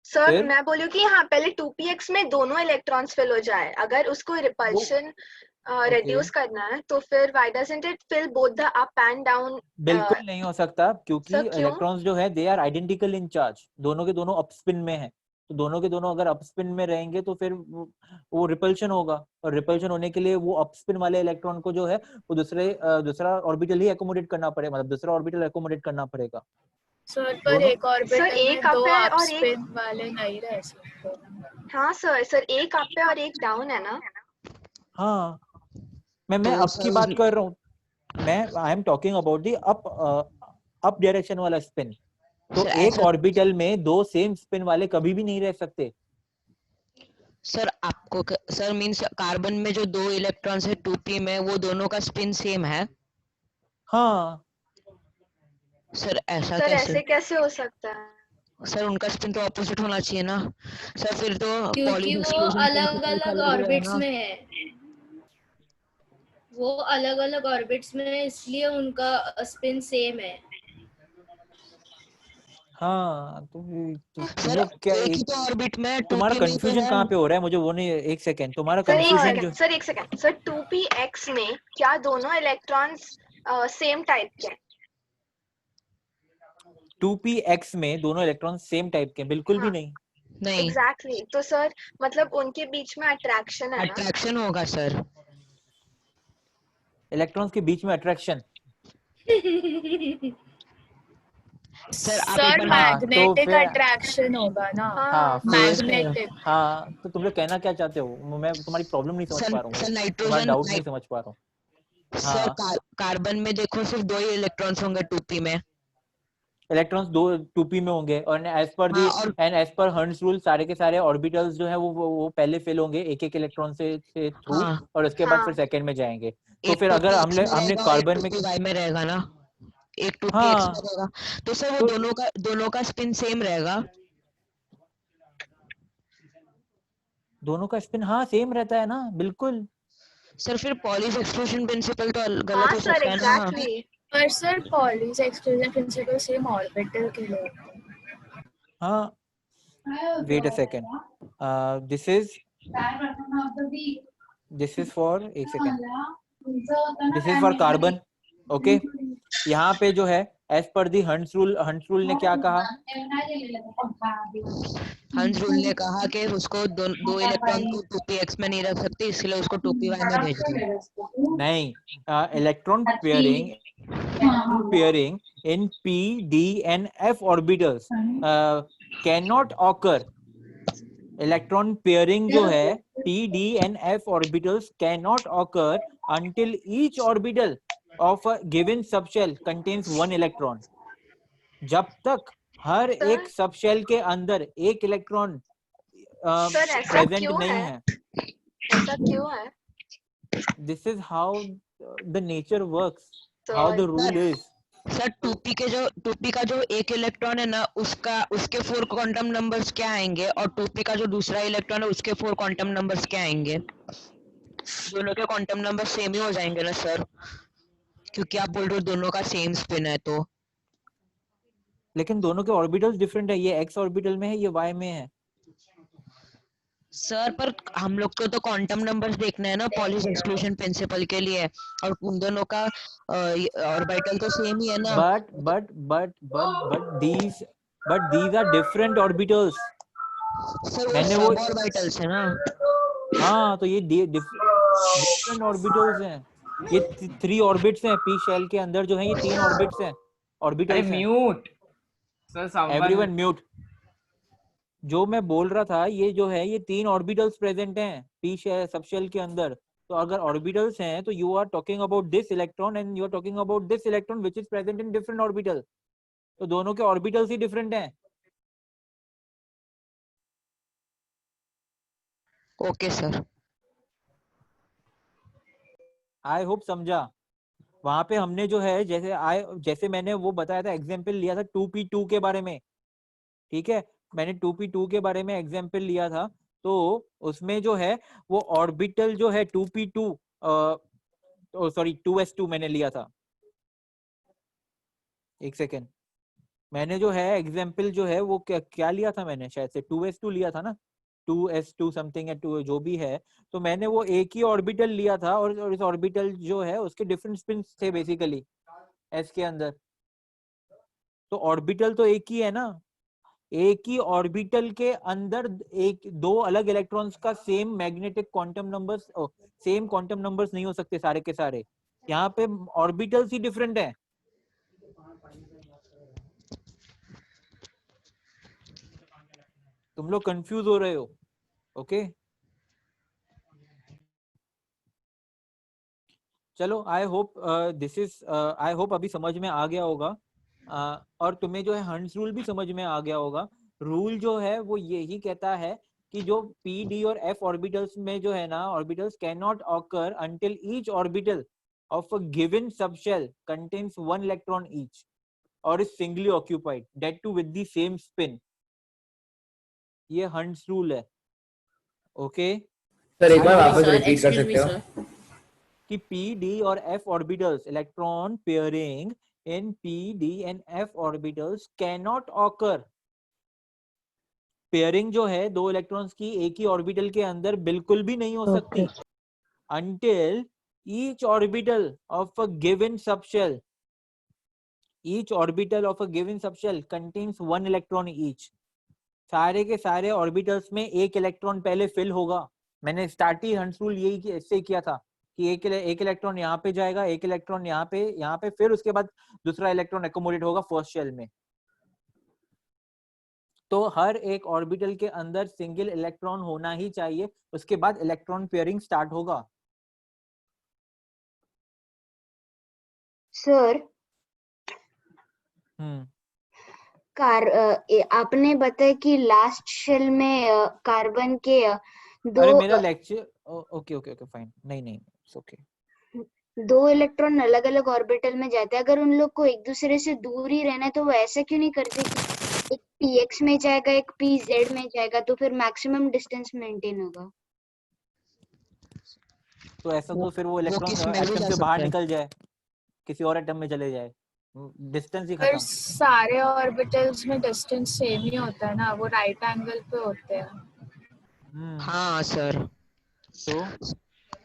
सर मैं बोलूँ कि हाँ, पहले 2px में दोनों इलेक्ट्रॉन्स फिल हो जाए। अगर उसको रिपल्शन रिड्यूस करना है तो फिर why doesn't it fill both the up and down? बिल्कुल नहीं हो सकता, क्योंकि इलेक्ट्रॉन्स जो है they are identical in charge, दोनों के दोनों अप स्पिन में है, तो दोनों के दोनों अगर अप स्पिन में रहेंगे तो फिर वो रिपल्शन होगा, और रिपल्शन होने के लिए वो अप स्पिन वाले इलेक्ट्रॉन को जो है वो दूसरा ऑर्बिटल ही एकोमोडेट करना पड़ेगा, मतलब दूसरा ऑर्बिटल एकोमोडेट करना पड़ेगा। सर पर एक ऑर्बिटल में 2 अप स्पिन वाले नहीं रह सकते। हाँ सर एक अप है और एक डाउन है ना। हाँ, मैं अप की बात कर रहा हूँ, मैं I am talking about the up direction वाला स्पिन। तो एक ऑर्बिटल में 2 सेम स्पिन वाले कभी भी नहीं रह सकते। सर आपको सर मींस कार्बन में जो 2 इलेक्ट्रॉन्स है 2p में, वो दोनों का स्पिन सेम है? हाँ सर ऐसा सर ऐसे कैसे हो सकता है? सर उनका स्पिन तो ऑपोजिट होना चाहिए ना सर, फिर तो क्योंकि वो अलग-अलग ऑर्बिट्स में है, वो अलग-अलग ऑर्बिट्स में है, इसलिए उनका स्पिन सेम है। हाँ, तो सर क्या एक ही तो ऑर्बिट में तुम्हारा कंफ्यूजन कहाँ पे हो रहा है, मुझे वो नहीं, एक सेकंड, तुम्हारा कंफ्यूजन जो सर एक सेकंड सर 2px में क्या दोनों इलेक्ट्रॉन्स सेम टाइप के हैं? 2px में दोनों इलेक्ट्रॉन सेम टाइप के? बिल्कुल भी नहीं। एग्जैक्टली तो सर मतलब उनके बीच में अट्रैक्शन है ना? अट्रैक्शन होगा सर, इलेक्ट्रॉन्स के बीच में अट्रैक्शन। सर मैग्नेटिक अट्रैक्शन होगा ना। हाँ मैग्नेटिक। हाँ, तो तुम लोग कहना क्या चाहते हो? मैं तुम्हारी प्रॉब्लम नहीं समझ पा रहा हूँ, तुम्हारा डाउट नहीं समझ पा रहा हूँ। सर हाँ कार्बन में देखो सिर्फ 2 ही इलेक्ट्रॉन्स होंगे 2p में। इलेक्ट्रॉन्स 2p में होंगे और एज पर दी हाँ, और and as per Hertz rule सारे के सारे ऑर्बिटल्स जो है वो पहले फिल होंगे एक एक इलेक्ट्रॉन से थ्रू, हाँ और उसके बाद फिर हाँ सेकंड में जाएंगे। तो एक फिर अगर 2px हमने में हमने रहेगा, एक कार्बन में 2py में रहेगा ना, एक 2px में हाँ रहेगा। तो सर वो तो दोनों का स्पिन सेम रहेगा। दोनों का स्पिन हाँ सेम रहता है ना, बिल्कुल। सर फिर पॉलीज एक्सक्लूजन प्रिंसिपल तो गलत हाँ हो सर सकता है ना। एग्जैक्टली। पर sir Pauli's exclusion principle same orbital के लिए होता है। हाँ wait a second, this is for एक second, this is for carbon. Okay, यहाँ पे जो है एज पर दी हंस रूल ने क्या कहा? हंस रूल ने कहा कि उसको दो इलेक्ट्रॉन को 2px में नहीं रख सकते, इसलिए उसको 2py में भेज दो। नहीं, electron pairing in p d and f orbitals cannot occur। Electron pairing जो है p d and f orbitals cannot occur until each orbital of a given subshell contains one electron। जब तक हर एक सबशेल के अंदर एक इलेक्ट्रॉन सर ऐसा प्रेजेंट क्यों नहीं है? है। ऐसा क्यों है? This is how the nature works, तो how the rule is. Sir 2p का जो एक इलेक्ट्रॉन है ना, उसके 4 क्वांटम नंबर्स क्या आएंगे, और 2p का जो दूसरा इलेक्ट्रॉन है उसके 4 क्वांटम नंबर्स क्या आएंगे? दोनों के क्वांटम नंबर सेम ही हो जाएंगे ना सर, क्योंकि आप बोल रहे हो दोनों का सेम स्पिन है तो। लेकिन दोनों के ऑर्बिटल्स डिफरेंट है, ये एक्स ऑर्बिटल में है, ये वाई में है। सर पर हम लोग को तो क्वांटम नंबर्स देखना है ना पॉलीज एक्सक्लूजन प्रिंसिपल के लिए, और उन दोनों का ऑर्बिटल तो सेम ही है ना। But these are different orbitals. Sir वो मैंने वो सब ऑर्बिटल्स है ना। हाँ तो ये डिफरेंट ऑर्बिटल्स हैं, ये 3 ऑर्बिट्स हैं पी शेल के अंदर जो है, ये 3 ऑर्बिट्स हैं, अरे ऑर्बिटल्स हैं। Mute sir, someone everyone mute. जो मैं बोल रहा था ये जो है ये 3 ऑर्बिटल्स प्रेजेंट हैं पी सबशेल के अंदर। तो अगर ऑर्बिटल्स हैं तो you are talking about this electron and you are talking about this electron which is present in different orbital. तो दोनों के ऑर्बिटल्स ही डिफरेंट हैं। Okay sir. आई होप समझा। वहां पे हमने जो है जैसे मैंने वो बताया था, एग्जाम्पल लिया था 2p2 के बारे में, ठीक है, मैंने 2p2 के बारे में एग्जाम्पल लिया था। तो उसमें जो है वो ऑर्बिटल जो है 2p2 सॉरी 2s2 मैंने लिया था। एक सेकेंड, मैंने जो है एग्जाम्पल जो है वो क्या लिया था, मैंने शायद से 2s2 लिया था ना, 2s2 समथिंग है 2 जो भी है। तो मैंने वो एक ही ऑर्बिटल लिया था और इस ऑर्बिटल जो है उसके डिफरेंट स्पिन थे बेसिकली एस के अंदर। तो ऑर्बिटल तो एक ही है ना, एक ही ऑर्बिटल के अंदर दो अलग इलेक्ट्रॉन्स का same magnetic quantum numbers, same quantum numbers नहीं हो सकते सारे के सारे। यहाँ पे ऑर्बिटल्स ही डिफरेंट है। तुम लोग कंफ्यूज हो रहे हो। ओके चलो, आई होप अभी समझ में आ गया होगा। और तुम्हें जो है हंस रूल भी समझ में आ गया होगा। रूल जो है वो यही कहता है कि जो पी डी और एफ ऑर्बिटल्स में जो है ना, orbitals can not occur until each orbital of a given subshell contains 1 electron each और is singly occupied, that too with the same spin. ये हंस रूल है। ओके सर एक बार वापस रिपीट कर सकते हो? कि पी डी और f orbitals, electron pairing in p d and f orbitals cannot occur। Pairing जो है दो इलेक्ट्रॉन्स की एक ही ऑर्बिटल के अंदर बिल्कुल भी नहीं हो सकती until each orbital of a given subshell contains 1 electron each। सारे के सारे ऑर्बिटल्स में एक इलेक्ट्रॉन पहले फिल होगा। मैंने स्टार्ट ही हंस रूल यही ऐसे किया था कि एक इलेक्ट्रॉन यहाँ पे जाएगा, एक इलेक्ट्रॉन यहाँ पे, फिर उसके बाद दूसरा इलेक्ट्रॉन एकोमोडेट होगा फर्स्ट शेल में। तो हर एक ऑर्बिटल के अंदर सिंगल इलेक्ट्रॉन होना ही चाहिए, उसके बाद इलेक्ट्रॉन पेयरिंग स्टार्ट होगा। सर हम्म आपने बताया कि लास्ट शेल में कार्बन के अरे मेरा दो lecture okay okay okay fine, नहीं नहीं इट्स ओके। दो इलेक्ट्रॉन अलग अलग ऑर्बिटल में जाते हैं, अगर उन लोग को एक दूसरे से दूर ही रहना है तो वो ऐसा क्यों नहीं करते कि एक px में जाएगा एक pz में जाएगा, तो फिर मैक्सिमम डिस्टेंस मेंटेन होगा। तो ऐसा तो फिर वो इलेक्ट्रॉन किस में भी एटम जा से बाहर सकता है। निकल जाए, किसी और एटम में चले जाए, डिस्टेंस ही पर खत्म। सारे ऑर्बिटल्स में डिस्टेंस सेम ही होता है ना, वो राइट एंगल पे होते हैं। हाँ सर।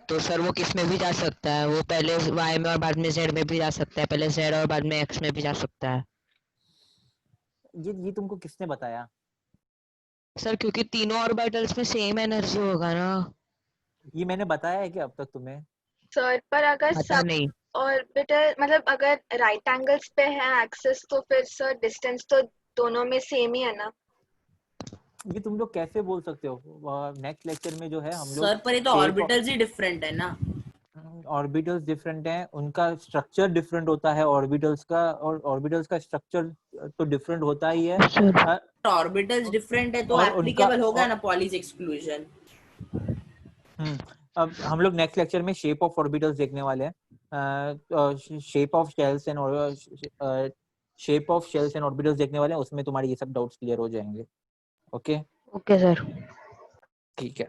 तो सर वो किस में भी जा सकता है, वो पहले y में और बाद में z में भी जा सकता है, पहले z और बाद में x में भी जा सकता है। ये तुमको किसने बताया? सर क्योंकि तीनों ऑर्बिटल्स में सेम एनर्जी होगा ना। ये मैंने बताया है कि अब तक तुम्हें? सर पर अगर पता सब नहीं। ऑर्बिटल मतलब अगर राइट एंगल्स पे है एक्सिस तो फिर सर डिस्टेंस तो दोनों में सेम ही है ना। ये तुम लोग कैसे बोल सकते हो? नेक्स्ट लेक्चर में जो है हम लोग सर पर ये तो ऑर्बिटल्स ही डिफरेंट है ना। ऑर्बिटल्स डिफरेंट हैं, उनका स्ट्रक्चर डिफरेंट होता है ऑर्बिटल्स का, और ऑर्बिटल्स का स्ट्रक्चर तो डिफरेंट होता ही है। ऑर्बिटल्स डिफरेंट है तो और उनका एप्लीकेबल होगा ना पॉलीज एक्सक्लूजन। अब हम लोग नेक्स्ट लेक्चर में शेप ऑफ ऑर्बिटल्स देखने वाले हैं, shape of shells and orbitals देखने वाले हैं, उसमें तुम्हारे ये सब डाउट्स क्लियर हो जाएंगे। Okay okay sir. ठीक है।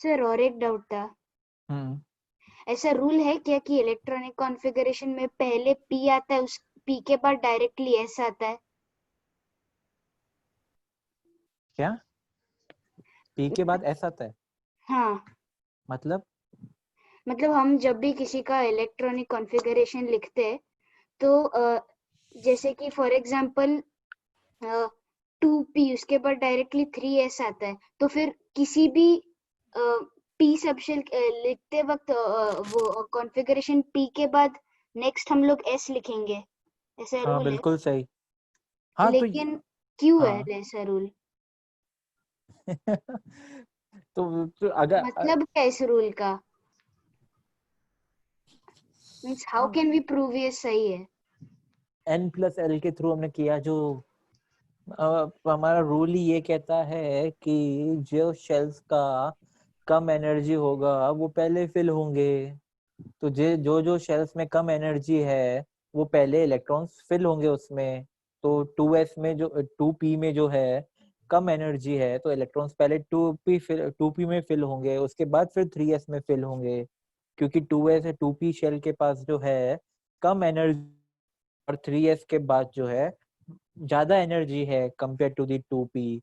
सर और एक डाउट था, ऐसा रूल है क्या कि इलेक्ट्रॉनिक कॉन्फ़िगरेशन में पहले p आता है, उस p के बाद डायरेक्टली s आता है? क्या p के बाद s आता है? हाँ, मतलब हम जब भी किसी का इलेक्ट्रॉनिक कॉन्फ़िगरेशन लिखते हैं तो जैसे कि फॉर एग्जांपल 2p उसके बाद डायरेक्टली 3s आता है, तो फिर किसी भी p सबशेल लिखते वक्त वो कॉन्फ़िगरेशन p के बाद नेक्स्ट हम लोग s लिखेंगे, ऐसा हाँ रूल है? बिल्कुल सही। हाँ लेकिन क्यों है हाँ ऐसा रूल? तो अगर मतलब क्या इस रूल का? Means how can we prove ये सही है? n+l के थ्रू हमने किया, जो हमारा रूल ही ये कहता है कि जो शेल्स का कम एनर्जी होगा वो पहले फिल होंगे। तो जो शेल्स में कम एनर्जी है वो पहले इलेक्ट्रॉन्स फिल होंगे उसमें। तो 2s में जो 2p में जो है कम एनर्जी है तो इलेक्ट्रॉन्स पहले 2p में फिल होंगे, उसके बाद फिर 3s में फिल होंगे, क्योंकि 2s है 2p शेल के पास जो है कम एनर्जी, और 3s के बाद जो है ज्यादा एनर्जी है कंपेयर टू दी 2p।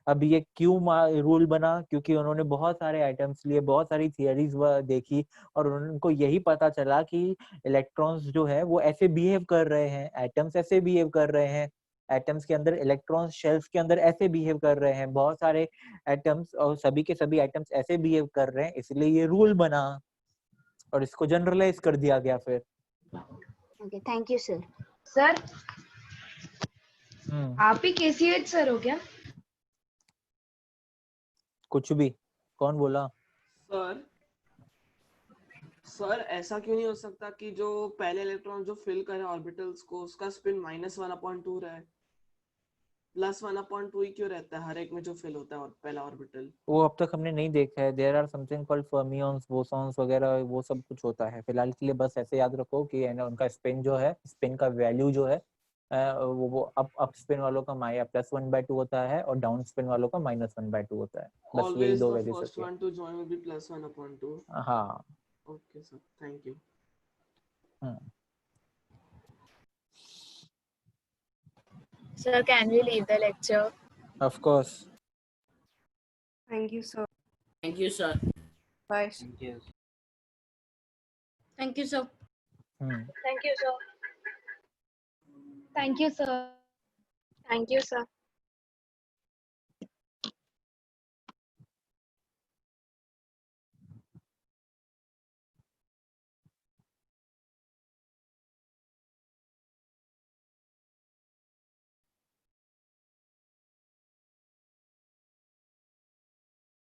अब ये क्यों रूल बना? क्योंकि उन्होंने बहुत सारे आइटम्स लिए, बहुत सारी थियरीज देखी, और उनको यही पता चला कि इलेक्ट्रॉन्स जो है वो ऐसे बिहेव कर रहे हैं, एटम्स ऐसे बिहेव कर रहे हैं, एटम्स के अंदर इलेक्ट्रॉन्स शेल्स के अंदर ऐसे बिहेव कर रहे हैं, बहुत सारे एटम्स और सभी के सभी एटम्स ऐसे बिहेव कर रहे हैं, इसलिए ये रूल बना और इसको जनरलाइज कर दिया गया फिर। Okay, thank you sir. Sir आप ही केसीएच सर हो क्या? कुछ भी, कौन बोला? सर ऐसा क्यों नहीं हो सकता कि जो पहले इलेक्ट्रॉन जो फिल करे ऑर्बिटल्स को उसका स्पिन -1/2 रहे, +1/2 ही क्यों रहता है हर एक में जो फिल होता है और पहला ऑर्बिटल? वो अब तक हमने नहीं देखा है। There are something called fermions, bosons वगैरह, वो सब कुछ होता है। फिलहाल के लिए बस ऐसे याद रखो कि उनका स्पिन जो है, स्पिन का वैल्यू जो है वो अप स्पिन वालों का +1/2 होता है और डाउन स्पिन वालों का -1/2 होता है। बस यही Always दो the वैल्यूज first होती है। one to join will be +1/2. हाँ। Okay sir, thank you. Sir, can we leave the lecture? Of course. Thank you, sir. Thank you, sir. Bye. Thank you. Thank you, sir. Thank you, sir. Thank you, sir. Thank you, sir.